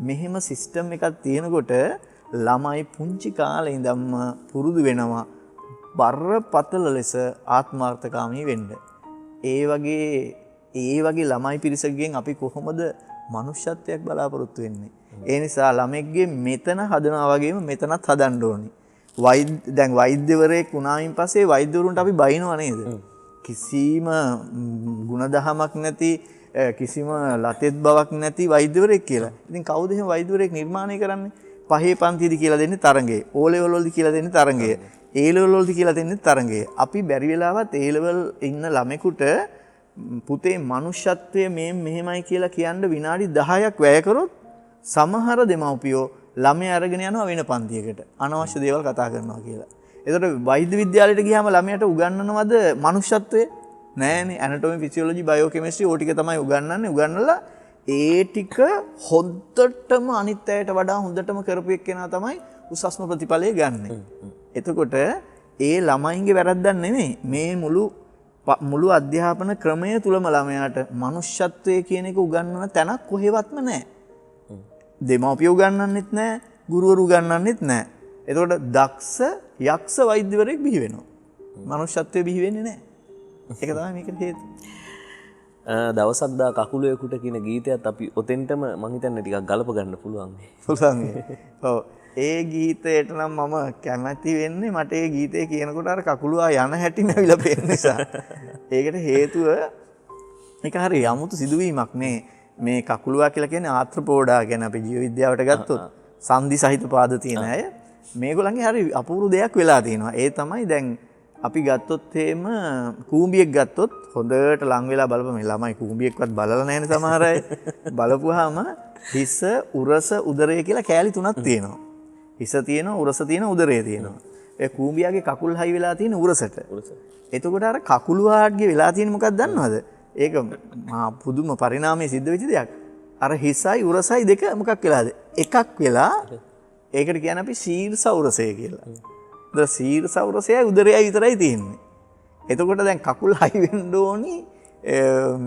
මෙහෙම සිස්ටම් එකක් තියෙනකොට ළමයි පුංචි කාලේ ඉඳන්ම පුරුදු වෙනවා බරපතල ලෙස ආත්මාර්ථකාමී වෙන්න. ඒ වගේ ළමයි පිරිසකගෙන් අපි කොහොමද මනුෂ්‍යත්වයක් බලාපොරොත්තු වෙන්නේ? ඒ නිසා ළමෙක්ගේ මෙතන හදනවා වගේම මෙතනත් හදන්න ඕනි. දැන් වෛද්‍යවරයෙක් වුණායින් පස්සේ වෛද්‍යවරුන්ට අපි බයිනවා නේද? කිසිම ಗುಣදහමක් නැති කිසිම ලතෙත් බවක් නැති වෛද්‍යවරයෙක් කියලා. ඉතින් කවුද එහෙම වෛද්‍යවරයෙක් නිර්මාණය කරන්නේ? පහේ පන්තියේදී කියලා දෙන්නේ තරංගය. O level වලදී කියලා දෙන්නේ තරංගය. A level වලදී කියලා දෙන්නේ තරංගය. අපි බැරි වෙලාවත් A level ඉන්න ළමෙකුට පුතේ මනුෂ්‍යත්වය මෙහෙමයි කියලා කියන්න විනාඩි 10ක් වැය කරොත් සමහර දෙමව්පියෝ ළමයා අරගෙන යනවා වෙන පන්තියකට අනවශ්‍ය දේවල් කතා කරනවා කියලා. එතකොට වෛද්‍ය විද්‍යාලයට ගියාම ළමයාට උගන්වනවද මනුෂ්‍යත්වය? නෑනේ. ඇනටොමි, ෆිසියොලොජි, බයෝකෙමිස්ට්‍රි ඕ ටික තමයි උගන්වන්නේ. උගන්වලා ඒ ටික හොද්දටම අනිත් අයට වඩා හොඳටම කරපු එක්කෙනා තමයි උසස්ම ප්‍රතිඵලය ගන්නෙ. එතකොට ඒ ළමයින්ගේ වැරද්දක් නෙමෙයි. මේ මුළු අධ්‍යාපන ක්‍රමය තුලම ළමයාට මනුෂ්‍යත්වය කියන එක උගන්වන තැනක් කොහෙවත්ම නැහැ. දෙමව්පියෝ උගන්වන්නෙත් නැහැ, ගුරුවරු උගන්වන්නෙත් නැහැ. එතකොට දක්ෂ යක්ෂ වෛද්‍යවරයෙක් බිහි වෙනවා. මනුෂ්‍යත්වය බිහි වෙන්නේ නැහැ. ඒක තමයි මේකට හේතුව. දවසක් දා කකුලයකට කියන ගීතයත් අපි ඔතෙන්ටම මම හිතන්නේ ටිකක් ගලප ගන්න පුළුවන්. පුළුවන්. ඔව්. ඒ ගීතයට නම් මම කැමති වෙන්නේ මට ඒ ගීතය කියනකොට අර කකුලුවා යන හැටි නැවිලා පේන නිසා. ඒකට හේතුව ඒක හරි යමුතු සිදුවීමක් මේ කකුලුවා කියලා කියන්නේ ආත්‍රපෝඩා ගැන අපි ජීව විද්‍යාවට ගත්තොත් සංදි සහිත පාද තියෙන අය මේගොල්ලන්ගේ හරි අපූර්ව දෙයක් වෙලා තියෙනවා. ඒ තමයි දැන් අපි ගත්තොත් එහෙම කූඹියෙක් ගත්තොත් හොඳට ලං වෙලා බලපම මේ ළමයි කූඹියෙක්වත් බලලා නැහැනේ සමහර අය. බලපුවාම හිස, උරස, උදරය කියලා කෑලි තුනක් තියෙනවා. හිස තියෙනවා, උරස තියෙනවා, උදරය තියෙනවා. ඒ කූඹියාගේ කකුල් හයි වෙලා තියෙන උරසට. එතකොට අර කකුලුවාගේ වෙලා තියෙන්නේ මොකක්ද දන්නවද? ඒක මහා පුදුම පරිණාමයේ සිද්ධ වෙච්ච දෙයක්. අර හිසයි උරසයි දෙක මොකක් වෙලාද? එකක් වෙලා ඒකට කියන්නේ අපි ශීර්ෂෞරසය කියලා. ද ශීර්ෂෞරසයයි උදරයයි විතරයි තියෙන්නේ. එතකොට දැන් කකුල් හයි වෙන්න ඕනි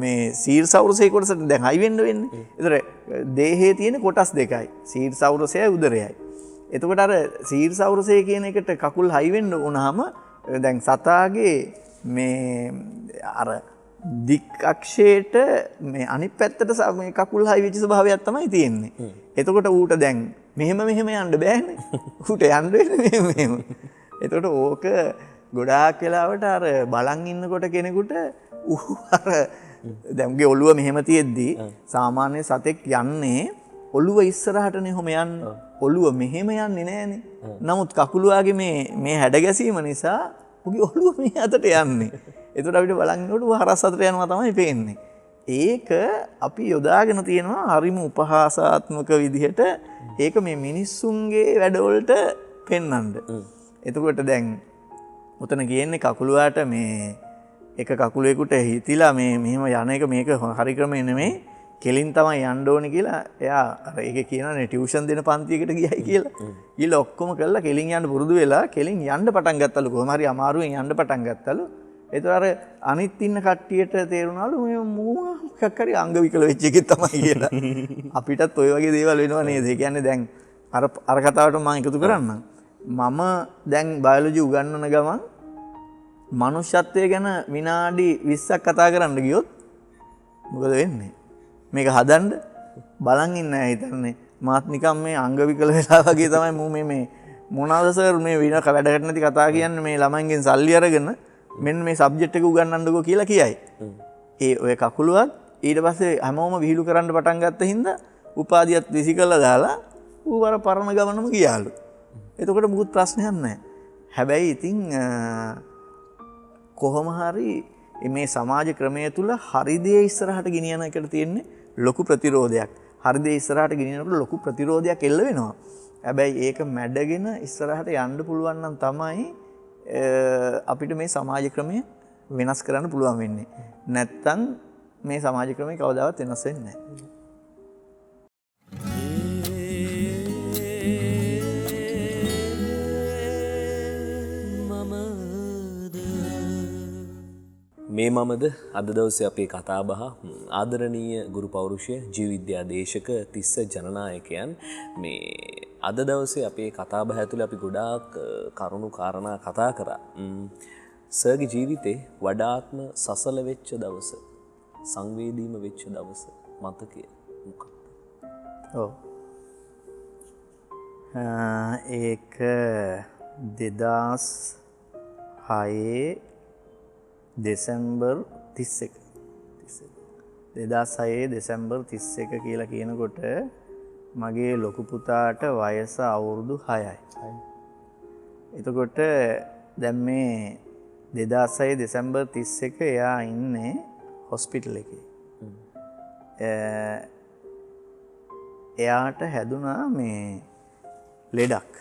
මේ ශීර්ෂෞරසයේ කොටසට දැන් හයි වෙන්න වෙන්නේ. ඒතර දේහයේ තියෙන කොටස් දෙකයි. ශීර්ෂෞරසයයි උදරයයි. එතකොට අර ශීර්ෂෞරසය කියන එකට කකුල් හයි වෙන්න වුණාම දැන් සතාගේ මේ අර දික් අක්ෂයට මේ අනිත් පැත්තට මේ කකුල් හයි වෙච්ච ස්වභාවයක් තමයි තියෙන්නේ. එතකොට ඌට දැන් මෙහෙම යන්න බෑනේ. ඌට යන්න වෙන්නේ මෙහෙම. එතකොට ඕක ගොඩාක් වෙලාවට අර බලන් ඉන්නකොට කෙනෙකුට ඌ අර දැන්ගේ ඔළුව මෙහෙම තියෙද්දි සාමාන්‍ය සතෙක් යන්නේ ඔළුව ඉස්සරහටනේ හොම යන්නේ. ඔළුව මෙහෙම යන්නේ නෑනේ. නමුත් කකුලුවාගේ මේ හැඩ ගැසීම නිසා උගේ ඔළුව මේ අතට යන්නේ. එතකොට අපිට බලන්නකොට ඌ හරස් අතට යනවා තමයි පේන්නේ. ඒක අපි යොදාගෙන තියෙනවා හරිම උපහාසාත්මක විදිහට ඒක මේ මිනිස්සුන්ගේ වැඩවලට පෙන්වන්න. එතකොට දැන් උතන කියන්නේ කකුලුවාට මේ එක කකුලේකට හිතිලා මේ මෙහෙම යන එක මේක හරි ක්‍රමේ නෙමෙයි කෙලින් තමයි යන්න ඕනේ කියලා එයා අර ඒක කියනනේ ටියුෂන් දෙන පන්තියකට ගියයි කියලා. ඊළ ඔක්කොම කළා කෙලින් යන්න පුරුදු වෙලා කෙලින් යන්න පටන් ගත්තලු කොහොම හරි අමාරුවෙන් යන්න පටන් ගත්තලු. ඒතර අර අනිත් ඉන්න කට්ටියට තේරුණාලු මේ මොකක් හරි අංග විකල වෙච්ච එකක් තමයි කියලා. අපිටත් ওই වගේ දේවල් වෙනවා නේද? ඒ කියන්නේ දැන් අර කතාවට මම එකතු කරන්නම්. මම දැන් බයොලොජි උගන්වන ගමන් මනුෂ්‍යත්වය ගැන විනාඩි 20ක් කතා කරන්න ගියොත් මොකද වෙන්නේ? මේක හදන්න බලන් ඉන්න අය හිතන්නේ මාත් නිකන් මේ අංග විකල වෙලා වගේ තමයි මම මේ මොනවාද සර් මේ වින වැඩකට නැති කතා කියන්නේ මේ ළමයින්ගෙන් සල්ලි අරගෙන මෙන්න මේ සබ්ජෙක්ට් එක උගන්වන්නකෝ කියලා කියයි. ඒ ඔය කකුලුවත් ඊට පස්සේ හැමෝම විහිළු කරන්න පටන් ගත්ත හින්දා උපාධියත් විසි කළා දාලා ඌ අර පරණ ගමනම ගියාලු. එතකොට මුකුත් ප්‍රශ්නයක් නැහැ. හැබැයි ඉතින් කොහොම හරි මේ සමාජ ක්‍රමය තුල හරි දේ ඉස්සරහට ගෙනියන එකට තියෙන්නේ ලොකු ප්‍රතිරෝධයක්. හරි දේ ඉස්සරහට ගෙනියනකොට ලොකු ප්‍රතිරෝධයක් එල්ල වෙනවා. හැබැයි ඒක මැඩගෙන ඉස්සරහට යන්න පුළුවන් නම් තමයි අපිට මේ සමාජ ක්‍රමය වෙනස් කරන්න පුළුවන් වෙන්නේ. නැත්තම් මේ සමාජ ක්‍රමය කවදාවත් වෙනස් වෙන්නේ නැහැ. මේ මමද අද දවසේ අපේ කතාබහ ආදරණීය ගුරු පෞරුෂය ජීවිද්‍යා දේශක තිස්ස ජනනායකයන් මේ අද දවසේ අපේ කතාබහ ඇතුළේ අපි ගොඩාක් කරුණු කාරණා කතා කරා. සර්ගේ ජීවිතේ වඩාත්ම සසල වෙච්ච දවස සංවේදීම වෙච්ච දවස මතකය මොකක්ද? ඔව්. ඒක 2006 දෙසැම්බර් 31 2006 දෙසැම්බර් 31 කියලා කියනකොට මගේ ලොකු පුතාට වයස අවුරුදු 6යි. එතකොට දැන් මේ 2006 දෙසැම්බර් 31 එයා ඉන්නේ හොස්පිටල් එකේ. එයාට හැදුනා මේ ලෙඩක්.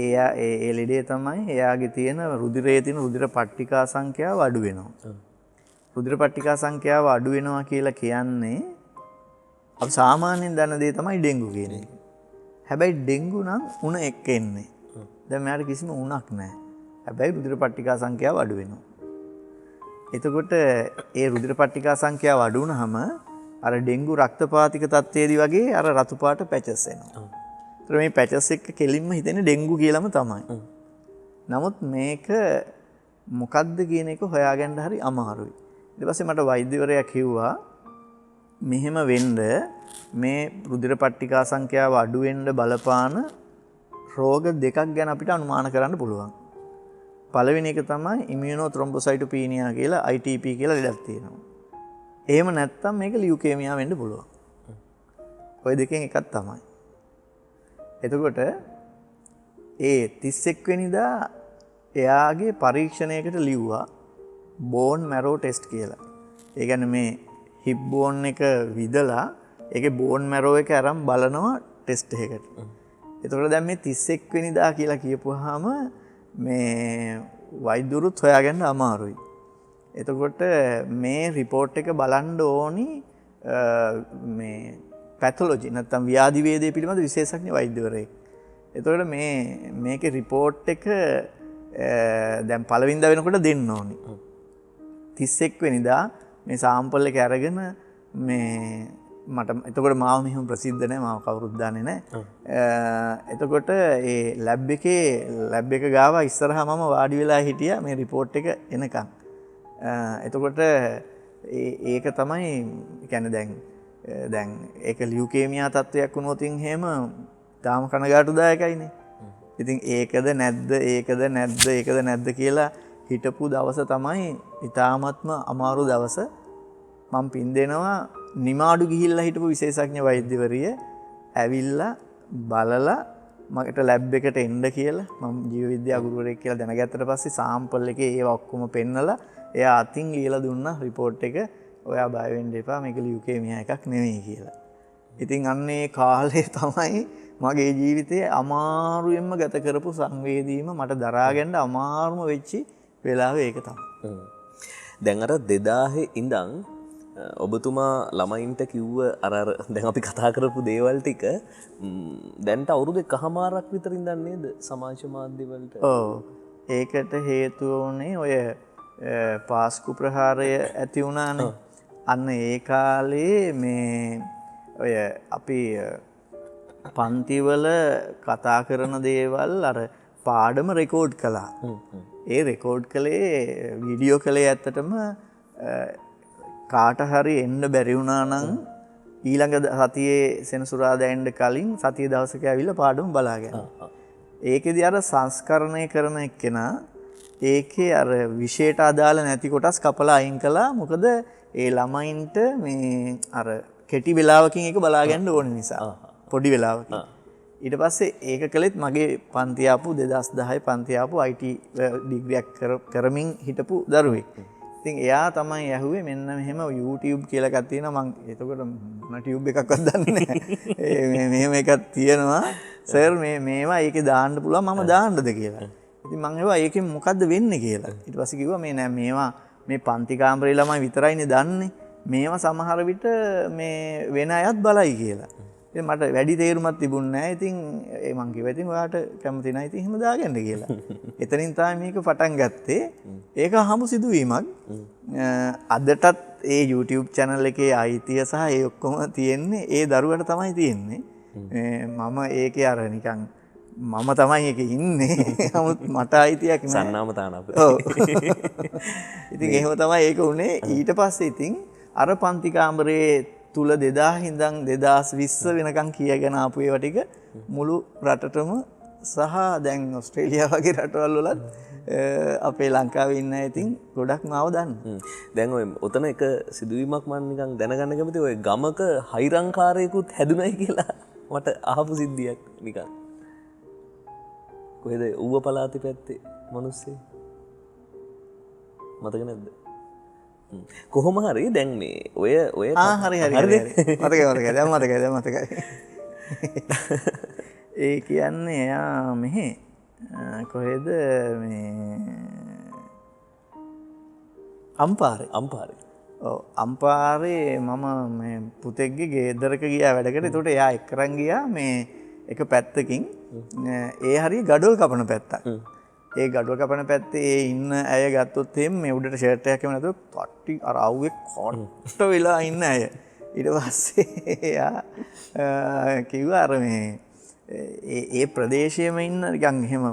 ඒ ලෙඩේ තමයි එයාගේ තියෙන රුධිරයේ තියෙන රුධිර පට්ටිකා සංඛ්‍යාව අඩු වෙනවා. රුධිර පට්ටිකා සංඛ්‍යාව අඩු වෙනවා කියලා කියන්නේ අපි සාමාන්‍යයෙන් දන්න දේ තමයි ඩෙන්ගු කියන එක. හැබැයි ඩෙන්ගු නම් උණ එක්ක එන්නේ. දැන් මෙයාට කිසිම උණක් නැහැ. හැබැයි රුධිර පට්ටිකා සංඛ්‍යාව අඩු වෙනවා. එතකොට ඒ රුධිර පට්ටිකා සංඛ්‍යාව අඩු වුනහම අර ඩෙන්ගු රක්තපාතික තත්ත්වයේදී වගේ අර රතු පාට පැචස් එනවා. මේ පැචස් එක කෙලින්ම හිතෙන්නේ ඩෙන්ගු කියලාම තමයි. නමුත් මේක මොකක්ද කියන එක හොයාගන්න හරි අමාරුයි. ඊට පස්සේ මට වෛද්‍යවරයා කිව්වා මෙහෙම වෙන්න මේ රුධිර පට්ටිකා සංඛ්‍යාව අඩු වෙන්න බලපාන රෝග දෙකක් ගැන අපිට අනුමාන කරන්න පුළුවන්. පළවෙනි එක තමයි ඉමියුනෝ ත්‍රොම්බොසයිටෝපීනියා කියලා ITP කියලා ලෙඩක් තියෙනවා. එහෙම නැත්නම් මේක ලියුකේමියා වෙන්න පුළුවන්. ওই දෙකෙන් එකක් තමයි. එතකොට ඒ 31 වෙනිදා එයාගේ පරීක්ෂණයකට ලිව්වා බෝන් මැරෝ ටෙස්ට් කියලා. ඒ කියන්නේ මේ හිප් බෝන් එක විදලා ඒකේ බෝන් මැරෝ එක අරන් බලනවා ටෙස්ට් එකකට. එතකොට දැන් මේ 31 වෙනිදා කියලා කියපුවාම මේ වෛද්‍යවරුත් හොයාගන්න අමාරුයි. එතකොට මේ රිපෝට් එක බලන්න ඕනි මේ පැතොලොජි නැත්නම් ව්‍යාධි වේදේ පිළිබඳ විශේෂඥ වෛද්‍යවරයෙක්. එතකොට මේකේ රිපෝට් එක දැන් පළවෙනිදා වෙනකොට දෙන්න ඕනි. 31 වෙනිදා මේ සාම්පල් එක අරගෙන මේ මට එතකොට මාව මෙහෙම ප්‍රසිද්ධ නැහැ මාව කවුරුත් දන්නේ නැහැ. එතකොට ඒ ලැබ් එක ගාව ඉස්සරහා මම වාඩි වෙලා හිටියා මේ රිපෝට් එක එනකන්. එතකොට ඒක තමයි කියන්නේ දැන් ඒක ලියුකේමියා තත්ත්වයක් වුණොත් එහෙම තාම කනගාටුදායකයිනේ. ඉතින් ඒකද නැද්ද කියලා හිටපු දවස තමයි ඊ타මත්ම අමාරු දවස. මම පින් දෙනවා නිමාඩු ගිහිල්ලා හිටපු විශේෂඥ වෛද්‍යවරිය ඇවිල්ලා බලලා මට ලැබ් එකට එන්න කියලා මම ජීව විද්‍යා ගුරුවරයෙක් කියලා දැනගත්තට පස්සේ සාම්පල් එකේ ඒව ඔක්කොම පෙන්නලා එයා අතින් ලියලා දුන්නා රිපෝට් එක ඔයා බය වෙන්න එපා මේක ලියුකේමියා එකක් නෙවෙයි කියලා. ඉතින් අන්නේ කාලේ තමයි මගේ ජීවිතයේ අමාරුවෙන්ම ගත කරපු සංවේදීම මට දරා ගන්න අමාරුම වෙච්චි වෙලාව ඒක තමයි. දැන් අර 2000 ඉඳන් ඔබතුමා ළමයින්ට කිව්ව අර දැන් අපි කතා කරපු දේවල් ටික දැන්ට අවුරුදු 1කමාරක් විතර ඉඳන් නේද සමාජ මාධ්‍ය වලට? ඔව්. ඒකට හේතුව උනේ ඔය පාස්කු ප්‍රහාරය ඇති වුණානේ. අන්න ඒ කාලේ මේ ඔය අපි පන්තිවල කතා කරන දේවල් අර පාඩම රෙකෝඩ් කළා. ඒ රෙකෝඩ් කළේ වීඩියෝ කළේ ඇත්තටම කාට හරි එන්න බැරි වුණා නම් ඊළඟ සතියේ සෙනසුරාදා එන්න කලින් සතිය දවසක ඇවිල්ලා පාඩම බලාගෙන. ඒකෙදි අර සංස්කරණය කරන එක්කෙනා ඒකේ අර විෂයට අදාළ නැති කොටස් කපලා අයින් කළා. මොකද ඒ ළමයින්ට මේ අර කෙටි වෙලාවකින් ඒක බලා ගන්න ඕන නිසා. පොඩි වෙලාවකින්. ඊට පස්සේ ඒක කළෙත් මගේ පන්ති ආපු 2010 පන්ති ආපු IT ඩිග්‍රියක් කරමින් හිටපු දරුවෙක්. ඉතින් එයා තමයි ඇහුවේ මෙන්න මෙහෙම YouTube කියලා එකක් තියෙනවා මම එතකොට මොන ටියුබ් එකක්වත් දන්නේ නැහැ. මෙහෙම එකක් තියෙනවා සර් මේවා ඒකේ දාන්න පුළුවන් මම දාන්නද කියලා. ඉතින් මම ඇහුවා ඒකෙන් මොකද්ද වෙන්නේ කියලා. ඊට පස්සේ කිව්වා මේ නෑ මේවා මේ පන්ති කාමරේ ළමයි විතරයිනේ දන්නේ. මේවා සමහර විට මේ වෙන අයත් බලයි කියලා. ඉතින් මට වැඩි තේරුමක් තිබුණේ නැහැ. ඉතින් මං කිව්වා ඉතින් ඔයාට කැමති නැහැ ඉතින් එහෙම දාගන්න කියලා. එතනින් තමයි මේක පටන් ගත්තේ. ඒක හමු සිදුවීමක්. අදටත් ඒ YouTube channel එකේ අයිතිය සහ ඒ ඔක්කොම තියෙන්නේ ඒ දරුවට තමයි තියෙන්නේ. මම ඒකේ අර නිකන් මම තමයි ඒකේ ඉන්නේ. නමුත් මට අයිතියක් නැහැ. සන්නාම තානප. ඔව්. ඉතින් එහෙම තමයි ඒක උනේ. ඊට පස්සේ ඉතින් අර පන්ති කාමරේ තුල 2000 ඉඳන් 2020 වෙනකන් කියගෙන ආපු ඒවා ටික මුළු රටටම සහ දැන් ඕස්ට්‍රේලියාව වගේ රටවල් වලත් අපේ ලංකාවේ ඉන්න අය ඉතින් ගොඩක් මාව දන්නවා. දැන් ඔය ඔතන එක සිදුවීමක් මම නිකන් දැනගන්න කැමතියි. ඔය ගමක හයිරංකාරයෙකුත් හැදුනයි කියලා මට අහපු සිද්ධියක් නිකන්. කොහෙද ඌව පළාතේ පැත්තේ මිනිස්සේ මතක නැද්ද? කොහොම හරි දැන් මේ ඔය හරි මතකයි. ඒ කියන්නේ එයා මෙහෙ කොහෙද මේ අම්පාරේ. ඔව් අම්පාරේ මම මේ පුතෙක්ගේ ගෙදරක ගියා වැඩකට. ඒකට එයා එක්කරන් ගියා මේ එක පැත්තකින් ඒ හරිය ගඩොල් කපන පැත්තක්. ඒ ගඩොල් කපන පැත්තේ ඒ ඉන්න අය ගත්තොත් එහෙම මේ උඩට ෂර්ට් එකක් එහෙම නැතුව පට්ටි අර අවුවේ කොට්ට වෙලා ඉන්න අය. ඊට පස්සේ එයා කිව්වා අර මේ ඒ ප්‍රදේශයේම ඉන්න නිකන් එහෙම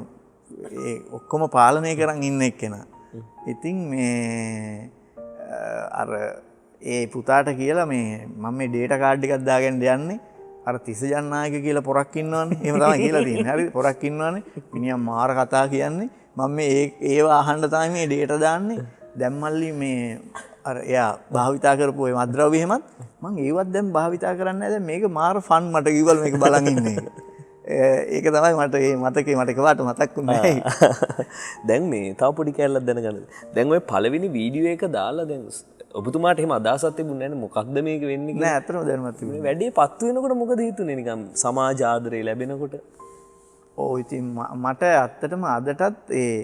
ඒ ඔක්කොම පාලනය කරන් ඉන්න එක්කෙනා. ඉතින් මේ අර ඒ පුතාට කියලා මේ මම මේ ඩේටා කාඩ් එකක් දාගෙන යන්නේ අර තිස ජනනායක කියලා පොරක් ඉන්නවනේ. එහෙම තමයි කියලා තියෙන්නේ. හරි පොරක් ඉන්නවනේ. මිනිහා මාර කතා කියන්නේ. මම මේ ඒව අහන්න තමයි මේ ඩේටා දාන්නේ. දැන් මල්ලි මේ අර එයා භාවිතා කරපු ඒ මද්ද්‍රව්‍ය එහෙමත් මම ඒවත් දැන් භාවිතා කරන්නේ නැහැ. දැන් මේක මාර ෆන් මට කිව්වල මේක බලන් ඉන්නේ. ඒක තමයි මට මේ මතකේ මට එකපාරට මතක් වුණේ. දැන් මේ තව පොඩි කැලලක් දැනගන්න. දැන් ඔය පළවෙනි වීඩියෝ එක දාලා දැන් ඔබතුමාට එහෙම අදහසක් තිබුණේ නැහැ නේ මොකක්ද මේක වෙන්නේ කියලා? නෑ අතනම දැනුමක් තිබුණේ. වැඩේ පත්තු වෙනකොට මොකද හිතුනේ නිකන් සමාජ ආදරය ලැබෙනකොට? ඔව් ඉතින් මට ඇත්තටම අදටත් ඒ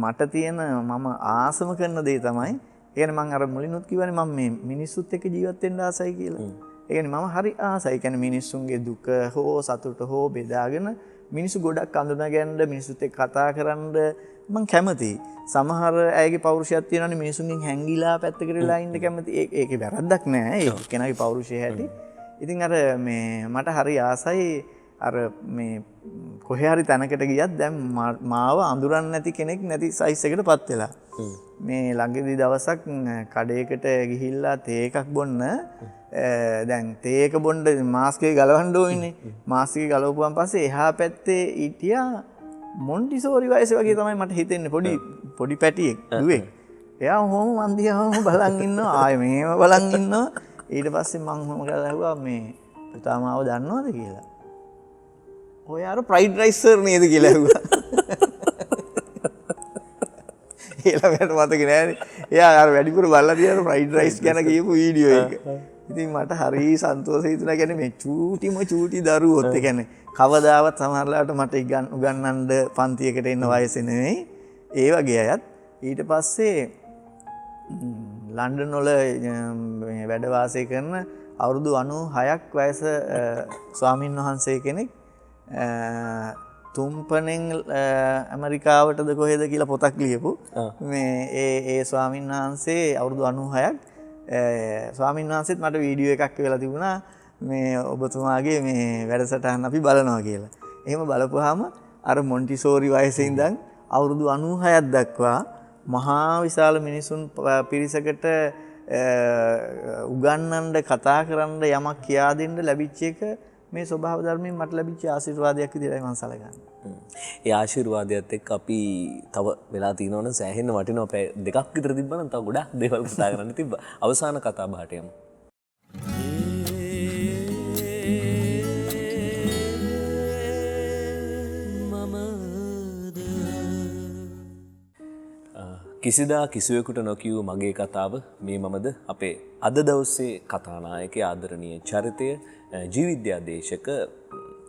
මට තියෙන මම ආසම කරන දේ තමයි ඒ කියන්නේ මම අර මුලිනුත් කිව්වනේ මම මේ මිනිස්සුත් එක්ක ජීවත් වෙන්න ආසයි කියලා. ඒ කියන්නේ මම හරි ආසයි. ඒ කියන්නේ මිනිස්සුන්ගේ දුක හෝ සතුට හෝ බෙදාගෙන මිනිස්සු ගොඩක් අඳුනගන්න මිනිස්සුත් එක්ක කතා කරන්න මම කැමතියි. සමහර අයගේ පෞරුෂයක් තියෙනවානේ මිනිසුන්ගෙන් හැංගිලා පැත්තකට වෙලා ඉන්න කැමති. ඒකේ වැරද්දක් නෑ. ඒක කෙනාගේ පෞරුෂය හැටි. ඉතින් අර මේ මට හරි ආසයි අර මේ කොහේ හරි තැනකට ගියත් දැන් මාව අඳුරන්නේ නැති කෙනෙක් නැති සයිස් එකකටපත් වෙලා. මේ ළඟදී දවසක් කඩේකට ගිහිල්ලා තේ එකක් බොන්න දැන් තේ එක බොන්න මාස්ක් එක ගලවන්න ඕනේ. මාස්ක් එක ගලවපුවාන් පස්සේ එහා පැත්තේ හිටියා මොන්ටිසෝරි වයස වගේ තමයි මට හිතෙන්නේ පොඩි පැටියෙක් දුවෙක්. එයා කොහොම මන් දිහාම බලන් ඉන්නවා ආයෙ මෙහෙම බලන් ඉන්නවා. ඊට පස්සේ මං හොම කරලා ඇහුවා මේ පුතාමාව දන්නවද කියලා. ඔය අර ෆ්‍රයිඩ් රයිස් සර් නේද කියලා ඇහුවා. ඊළඟට මතක නෑනේ. එයා අර වැඩිපුර බලලා තියෙන ෆ්‍රයිඩ් රයිස් ගැන කියපු වීඩියෝ එක. ඉතින් මට හරි සන්තෝෂයි හිතුණා. කියන්නේ මේ චූටි දරුවොත් ඒ කියන්නේ කවදාවත් සමහරලාට මට උගන්වන්න පන්තියකට එන්න වයසේ නෙවෙයි. ඒ වගේ අයත් ඊට පස්සේ ලන්ඩන් වල වැඩ වාසය කරන අවුරුදු 96ක් වයස ස්වාමින් වහන්සේ කෙනෙක් තුම්පනෙන් ඇමරිකාවටද කොහෙද කියලා පොතක් ලියපු මේ ඒ ස්වාමින් වහන්සේ අවුරුදු 96ක් ස්වාමින් වහන්සේත් මට වීඩියෝ එකක් වෙලා තිබුණා මේ ඔබතුමාගේ මේ වැඩසටහන අපි බලනවා කියලා. එහෙම බලපුවාම අර මොන්ටිසෝරි වයසේ ඉඳන් අවුරුදු 96ක් දක්වා මහා විශාල මිනිසුන් පිරිසකට උගන්වන්න කතා කරන්න යමක් කියා දෙන්න ලැබිච්ච එක මේ ස්වභාව ධර්මයෙන් මට ලැබිච්ච ආශිර්වාදයක් විදිහටයි මම සලකන්නේ. ඒ ආශිර්වාදයත් එක්ක අපි තව වෙලා තියෙනවනේ සෑහෙන්න වටිනවා පැය දෙකක් විතර තිබ්බනම් තව ගොඩක් දේවල් කතා කරන්න තිබ්බා. අවසාන කතා බහට යමු. කිසිදා කිසිවෙකුට නොකියූ මගේ කතාව මේ මමද අපේ අද දවසේ කතානායකයා ආදරණීය චරිතය ජීවිද්‍යාදේශක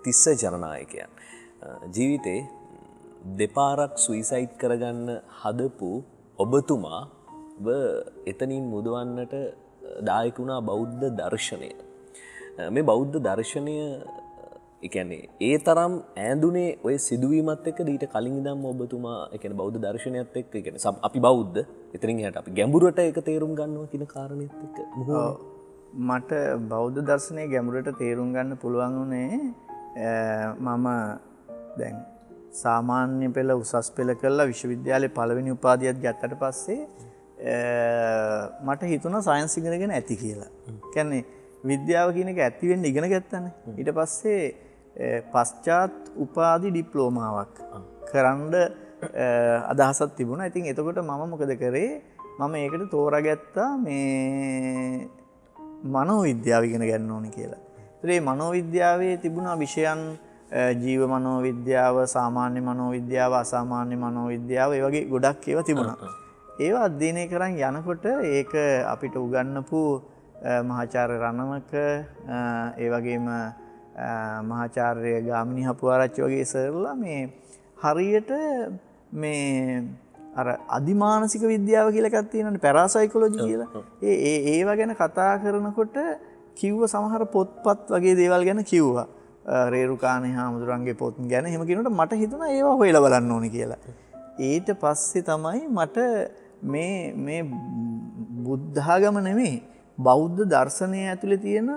තිස්ස ජනනායකයන්. ජීවිතේ දෙපාරක් සුයිසයිඩ් කරගන්න හදපු ඔබතුමාව එතනින් මුදවන්නට දායක වුණා බෞද්ධ දර්ශනය. මේ බෞද්ධ දර්ශනය ඒ කියන්නේ ඒ තරම් ඈඳුනේ ඔය සිදුවීමත් එක්ක ඊට කලින් ඉඳන්ම ඔබතුමා ඒ කියන්නේ බෞද්ධ දර්ශනයත් එක්ක ඒ කියන්නේ අපි බෞද්ධ එතනින් එහාට අපි ගැඹුරට ඒක තේරුම් ගන්නවා කියන කාරණෙත් එක්ක මට බෞද්ධ දර්ශනය ගැඹුරට තේරුම් ගන්න පුළුවන් උනේ මම දැන් සාමාන්‍ය පෙළ උසස් පෙළ කළා විශ්වවිද්‍යාලයේ පළවෙනි උපාධියත් ගත්තට පස්සේ මට හිතුණා සයන්ස් ඉගෙනගෙන ඇති කියලා. කියන්නේ විද්‍යාව කියන එක ඇති වෙන්න ඉගෙන ගත්තානේ. ඊට පස්සේ පශ්චාත් උපාධි ඩිප්ලෝමාවක් කරන්න අදහසක් තිබුණා. ඉතින් එතකොට මම මොකද කරේ? මම ඒකට තෝරාගත්තා මේ මනෝවිද්‍යාව ඉගෙන ගන්න ඕනේ කියලා. ඒත් මේ මනෝවිද්‍යාවේ තිබුණා විෂයන් ජීව මනෝවිද්‍යාව, සාමාන්‍ය මනෝවිද්‍යාව, අසාමාන්‍ය මනෝවිද්‍යාව, ඒ වගේ ගොඩක් ඒවා තිබුණා. ඒවා අධ්‍යයනය කරන් යනකොට ඒක අපිට උගන්වපු මහාචාර්ය රණවක ඒ වගේම මහාචාර්ය ගාමිණී හපුආරච්චි වගේ සර්ලා මේ හරියට මේ අර අධිමානසික විද්‍යාව කියලා එකක් තියෙනවානේ පැරාසයිකොලොජි කියලා. ඒවා ගැන කතා කරනකොට කිව්ව සමහර පොත්පත් වගේ දේවල් ගැන කිව්වා. රේරුකාණේ හාමුදුරන්ගේ පොත් ගැන එහෙම කියනකොට මට හිතුණා ඒවා හොයලා බලන්න ඕනේ කියලා. ඊට පස්සේ තමයි මට මේ බුද්ධාගම නෙමෙයි බෞද්ධ දර්ශනය ඇතුලේ තියෙන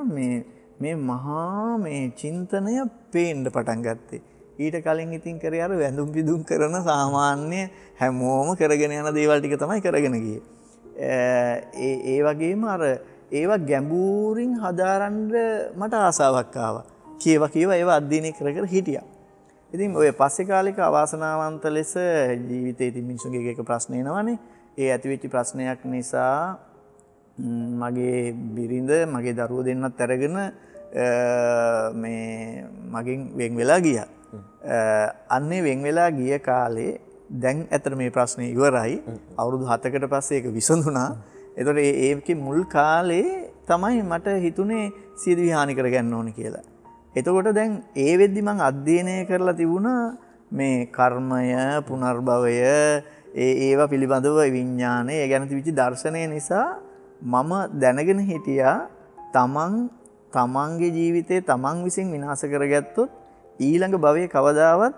මේ මහා මේ චින්තනය පේන්න පටන් ගත්තේ. ඊට කලින් ඉතින් කරේ අර වැඳුම් පිදුම් කරන සාමාන්‍ය හැමෝම කරගෙන යන දේවල් ටික තමයි කරගෙන ගියේ. ඒ වගේම අර ඒවා ගැඹුරින් හදාරන්න මට ආසාවක් ආවා. කියව ඒවා අධ්‍යයනය කර හිටියා. ඉතින් ඔය පස්සේ කාලෙක අවාසනාවන්ත ලෙස ජීවිතේ ඉතින් මිනිස්සුගේ එක ප්‍රශ්න එනවනේ. ඒ ඇතිවෙච්ච ප්‍රශ්නයක් නිසා මගේ බිරිඳ මගේ දරුවෝ දෙන්නත් අරගෙන මේ මගෙන් වෙන් වෙලා ගියා. අන්නේ වෙන් වෙලා ගිය කාලේ දැන් ඇත්තට මේ ප්‍රශ්නේ ඉවරයි. අවුරුදු 7කට පස්සේ ඒක විසඳුණා. ඒතකොට ඒකේ මුල් කාලේ තමයි මට හිතුනේ සියදිවි හානි කරගන්න ඕනේ කියලා. එතකොට දැන් ඒ වෙද්දි මම අධ්‍යයනය කරලා තිබුණා මේ කර්මය, පුනර්භවය, ඒවා පිළිබඳව විඥානය, ඒ ගැන තිබිච්ච දර්ශනය නිසා මම දැනගෙන හිටියා තමන්ගේ ජීවිතේ තමන් විසින් විනාශ කරගත්තොත් ඊළඟ භවයේ කවදාවත්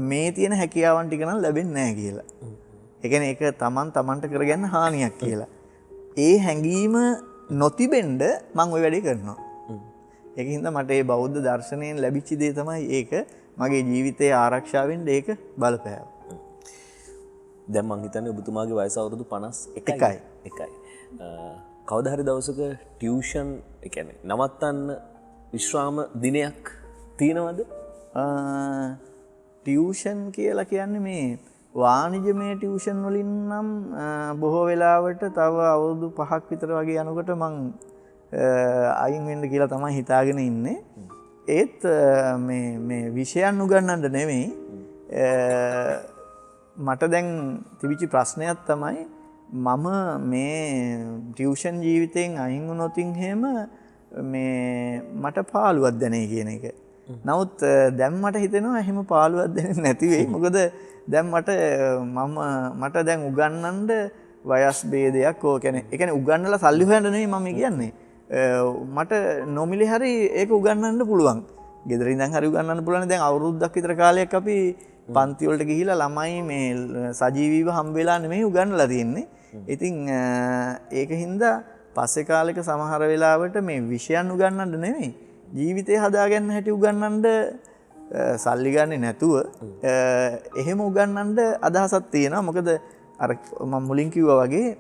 මේ තියෙන හැකියාවන් ටික නම් ලැබෙන්නේ නැහැ කියලා. ඒ කියන්නේ ඒක තමන්ට කරගන්න හානියක් කියලා. ඒ හැඟීම නොතිබෙන්න මම ওই වැඩේ කරනවා. ඒකින්ද මට මේ බෞද්ධ දර්ශනයෙන් ලැබිච්ච දේ තමයි ඒක මගේ ජීවිතයේ ආරක්ෂා වෙන්න ඒක බලපෑවා. දැන් මං හිතන්නේ ඔබතුමාගේ වයස අවුරුදු 51යි. කවදා හරි දවසක ටියුෂන් ඒ කියන්නේ නවත්තන්න විශ්‍රාම දිනයක් තියෙනවද? ටියුෂන් කියලා කියන්නේ මේ වාණිජමය ටියුෂන් වලින් නම් බොහෝ වෙලාවට තව අවුරුදු 5ක් විතර වගේ යනකොට මං අයින් වෙන්න කියලා තමයි හිතාගෙන ඉන්නේ. ඒත් මේ විෂයන් උගන්නන්න නෙමෙයි මට දැන් තිබිච්ච ප්‍රශ්නයක් තමයි මම මේ ටියුෂන් ජීවිතයෙන් අයින් වුණොතින් එහෙම මේ මට පාළුවක් දැනේ කියන එක. නමුත් දැන් මට හිතෙනවා එහෙම පාළුවක් දැනෙන්නේ නැති වෙයි. මොකද දැන් මට දැන් උගන්නන්න වයස් ભેදයක් ඕ කියන්නේ ඒ කියන්නේ උගන්නලා සල්ලි හොයන්න නෙමෙයි මම කියන්නේ. මට නොමිලේ හරි ඒක උගන්නන්න පුළුවන්. ගෙදර ඉඳන් හරි උගන්නන්න පුළුවන්. දැන් අවුරුද්දක් විතර කාලයක් අපි පන්ති වලට ගිහිලා ළමයි මේ සජීවීව හම්බ වෙලා නෙමෙයි උගන්නලා තියෙන්නේ. ඉතින් ඒක හින්දා පස්සේ කාලෙක සමහර වෙලාවට මේ විෂයන් උගන්නන්න නෙමෙයි ජීවිතය හදාගන්න හැටි උගන්නන්න සල්ලි ගන්නේ නැතුව එහෙම උගන්නන්න අදහසක් තියෙනවා. මොකද අර මම මුලින් කිව්වා වගේ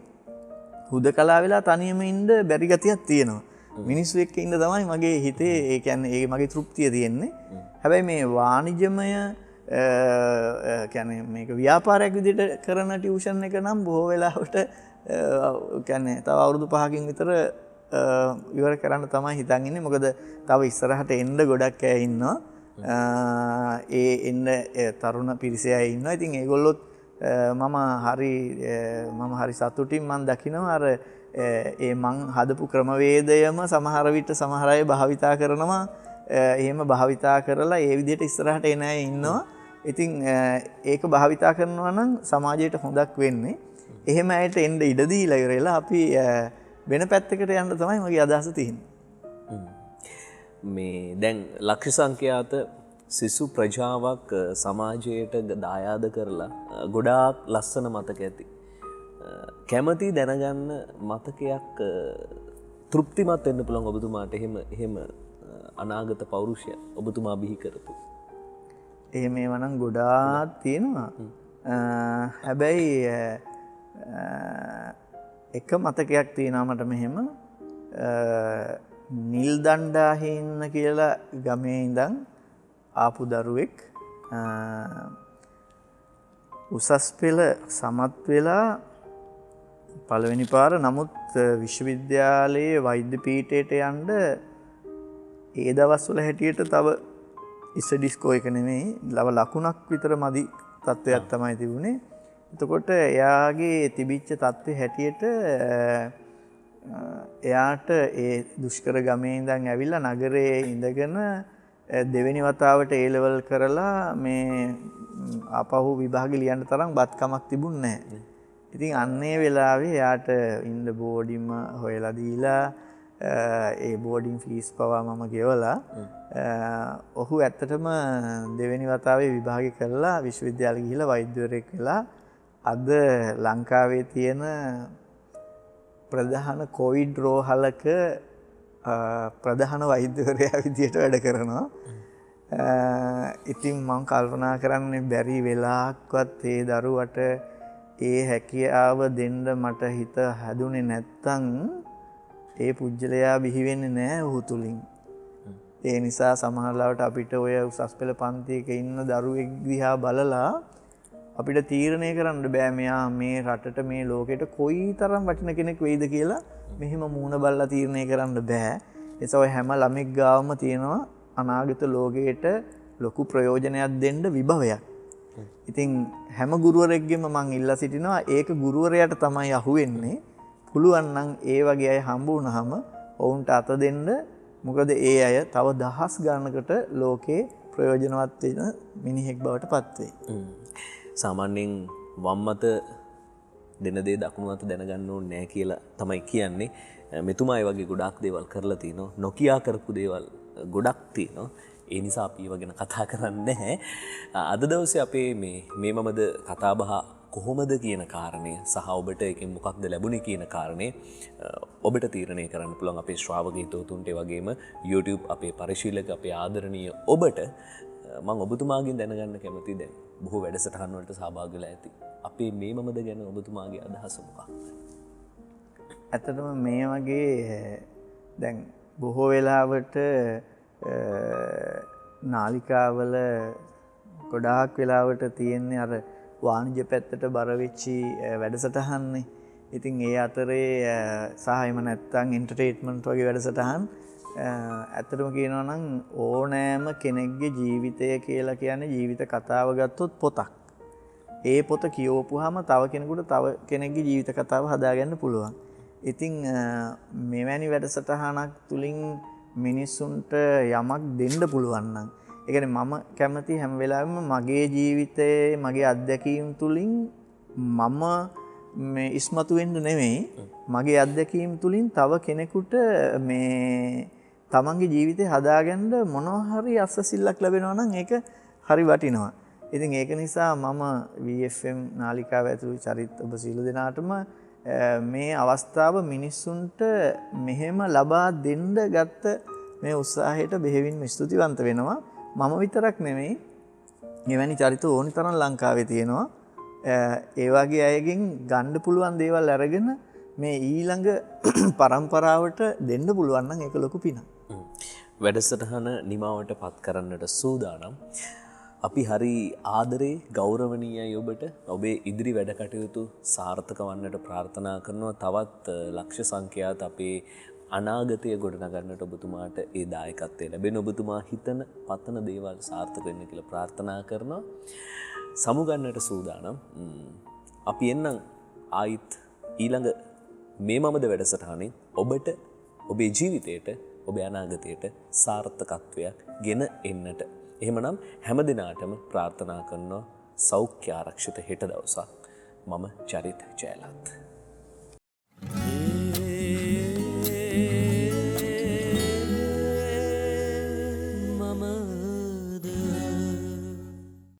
හුදකලා වෙලා තනියම ඉන්න බැරි ගතියක් තියෙනවා. මිනිස්සු එක්ක ඉන්න තමයි මගේ හිතේ ඒ කියන්නේ ඒ මගේ තෘප්තිය තියෙන්නේ. හැබැයි මේ වාණිජමය කියන්නේ මේක ව්‍යාපාරයක් විදිහට කරන ටියුෂන් එක නම් බොහෝ වෙලාවට කියන්නේ තව අවුරුදු 5කින් විතර ඉවර කරන්න තමයි හිතන් ඉන්නේ. මොකද තව ඉස්සරහට එන්න ගොඩක් අය ඉන්නවා. ඒ එන්න තරුණ පිරිසේ අය ඉන්නවා. ඉතින් ඒගොල්ලොත් මම හරි සතුටින් මම දකිනවා අර ඒ මං හදපු ක්‍රමවේදයම සමහර විට සමහර අය භාවිතා කරනවා. එහෙම භාවිතා කරලා ඒ විදිහට ඉස්සරහට එන අය ඉන්නවා. ඉතින් ඒක භාවිතා කරනවා නම් සමාජයට හොඳක් වෙන්නේ. එහෙම අයට එන්න ඉඩ දීලා ඉවරලා අපි වෙන පැත්තකට යන්න තමයි මගේ අදහස තියෙන්නේ. මේ දැන් ලක්ෂ සංඛ්‍යාත සිසු ප්‍රජාවක් සමාජයට දායාද කරලා ගොඩාක් ලස්සන මතක ඇති. කැමති දැනගන්න මතකයක් තෘප්තිමත් වෙන්න පුළුවන් ඔබතුමාට එහෙම අනාගත පෞරුෂය ඔබතුමා බිහි කරපු. එහෙම ඒවා නම් ගොඩාක් තියෙනවා. හැබැයි එක මතකයක් තියෙනවා මට මෙහෙම නිල් දණ්ඩාහින්න කියලා ගමේ ඉඳන් ආපු දරුවෙක් උසස් පෙළ සමත් වෙලා පළවෙනි පාර නමුත් විශ්වවිද්‍යාලයේ වෛද්‍ය පීඨයට යන්න ඒ දවස්වල හැටියට තව ඉස්සඩිස්කෝ එක නෙමෙයි ලකුණක් විතර මදි තත්ත්වයක් තමයි තිබුණේ. එතකොට එයාගේ තිබිච්ච තත්ත්වය හැටියට එයාට ඒ දුෂ්කර ගමේ ඉඳන් ඇවිල්ලා නගරයේ ඉඳගෙන දෙවෙනි වතාවට A level කරලා මේ ආපහු විභාගෙ ලියන්න තරම් බත්කමක් තිබුණේ නැහැ. ඉතින් අන්නේ වෙලාවේ එයාට ඉන්න බෝඩින්ම හොයලා දීලා ඒ බෝඩින් ෆීස් පවා මම ගෙවලා ඔහු ඇත්තටම දෙවෙනි වතාවේ විභාගෙ කරලා විශ්වවිද්‍යාලෙ ගිහිල්ලා වෛද්‍යවරයෙක් වෙලා අද ලංකාවේ තියෙන ප්‍රධාන කොවිඩ් රෝහලක ප්‍රධාන වෛද්‍යවරයා විදියට වැඩ කරනවා. ඉතින් මම කල්පනා කරන්නේ බැරි වෙලාවක්වත් ඒ දරුවට ඒ හැකියාව දෙන්න මට හිත හැදුනේ නැත්තම් ඒ පුජ්‍යලයා බිහි වෙන්නේ නැහැ ඔහු තුලින්. ඒ නිසා සමහරවිට අපිට ඔය උසස් පෙළ පන්තියක ඉන්න දරුවෙක් දිහා බලලා අපිට තීරණය කරන්න බෑ මෙයා මේ රටට මේ ලෝකෙට කොයිතරම් වටින කෙනෙක් වෙයිද කියලා මෙහෙම මූණ බලලා තීරණය කරන්න බෑ. ඒස ඔය හැම ළමෙක් ගාවම තියෙනවා අනාගත ලෝකයට ලොකු ප්‍රයෝජනයක් දෙන්න විභවයක්. ඉතින් හැම ගුරුවරයෙක්ගෙම මං ඉල්ලා සිටිනවා ඒක ගුරුවරයාට තමයි අහුවෙන්නේ. පුළුවන් නම් ඒ වගේ අය හම්බ වුණාම ඔවුන්ට අත දෙන්න. මොකද ඒ අය තව දහස් ගණනකට ලෝකේ ප්‍රයෝජනවත් වෙන මිනිහෙක් බවට පත් වෙයි. සාමාන්‍යයෙන් වම් මත දෙන දේ දකුණු අත දැනගන්න ඕනේ නැහැ කියලා තමයි කියන්නේ. මෙතුමා ඒ වගේ ගොඩාක් දේවල් කරලා තිනවා. නොකියා කරපු දේවල් ගොඩක් තියෙනවා. ඒ නිසා අපි ඒව ගැන කතා කරන්නේ නැහැ. අද දවසේ අපේ මේ මමද කතා බහ කොහොමද කියන කාරණය සහ ඔබට එකෙන් මොකක්ද ලැබුණේ කියන කාරණේ ඔබට තීරණය කරන්න පුළුවන් අපේ ශ්‍රාවක හිතවතුන්ට ඒ වගේම YouTube අපේ පරිශීලක අපේ ආදරණීය ඔබට මම ඔබතුමාගෙන් දැනගන්න කැමතියි දැන් බොහෝ වැඩසටහන් වලට සහභාගී වෙලා ඇති. අපේ මේ මමද ගැන ඔබතුමාගේ අදහස මොකක්ද? ඇත්තටම මේ වගේ දැන් බොහෝ වෙලාවට නාලිකාවල ගොඩාක් වෙලාවට තියෙන්නේ අර වාණිජ්‍ය පැත්තට බර වෙච්චි වැඩසටහන්නේ. ඉතින් ඒ අතරේ සහයම නැත්තම් එන්ටර්ටේන්මන්ට් වගේ වැඩසටහන් ඇත්තටම කියනවා නම් ඕනෑම කෙනෙක්ගේ ජීවිතය කියලා කියන්නේ ජීවිත කතාව ගත්තොත් පොතක්. ඒ පොත කියවපුවාම තව කෙනෙකුට තව කෙනෙක්ගේ ජීවිත කතාව හදාගන්න පුළුවන්. ඉතින් මෙවැනි වැඩසටහනක් තුලින් මිනිස්සුන්ට යමක් දෙන්න පුළුවන් නම් ඒ කියන්නේ මම කැමති හැම වෙලාවෙම මගේ ජීවිතයේ මගේ අත්දැකීම් තුලින් මම මේ ඉස්මතු වෙන්න නෙමෙයි මගේ අත්දැකීම් තුලින් තව කෙනෙකුට මේ තමන්ගේ ජීවිතේ හදාගන්න මොනවා හරි අස්සසිල්ලක් ලැබෙනවා නම් ඒක හරි වටිනවා. ඉතින් ඒක නිසා මම VFM නාලිකාව ඇතුළු චරිත ඔබ සියලු දෙනාටම මේ අවස්ථාව මිනිස්සුන්ට මෙහෙම ලබා දෙන්න ගත්ත මේ උත්සාහයට බෙහෙවින්ම ස්තුතිවන්ත වෙනවා. මම විතරක් නෙමෙයි මෙවැනි චරිත ඕනි තරම් ලංකාවේ තියෙනවා. ඒ වගේ අයගෙන් ගන්න පුළුවන් දේවල් අරගෙන මේ ඊළඟ පරම්පරාවට දෙන්න පුළුවන් නම් ඒක ලොකු පිනක්. වැඩසටහන නිමාවට පත් කරන්නට සූදානම්. අපි හරි ආදරේ ගෞරවනීයයි ඔබට. ඔබේ ඉදිරි වැඩ කටයුතු සාර්ථක වන්නට ප්‍රාර්ථනා කරනවා. තවත් ලක්ෂ සංඛ්‍යාත අපේ අනාගතය ගොඩනගන්නට ඔබතුමාට ඒ දායකත්වය ලැබෙන. ඔබතුමා හිතන පතන දේවල් සාර්ථක වෙන්න කියලා ප්‍රාර්ථනා කරනවා. සමුගන්නට සූදානම්. අපි එන්නම් ආයිත් ඊළඟ මේ මමද වැඩසටහනේ ඔබට ඔබේ ජීවිතයට ඔබේ අනාගතයට සාර්ථකත්වයක් ගෙන එන්නට. එහෙමනම් හැම දිනාටම ප්‍රාර්ථනා කරනවා සෞඛ්‍ය ආරක්ෂිත හෙට දවසක්. මම චරිත ජයලත්.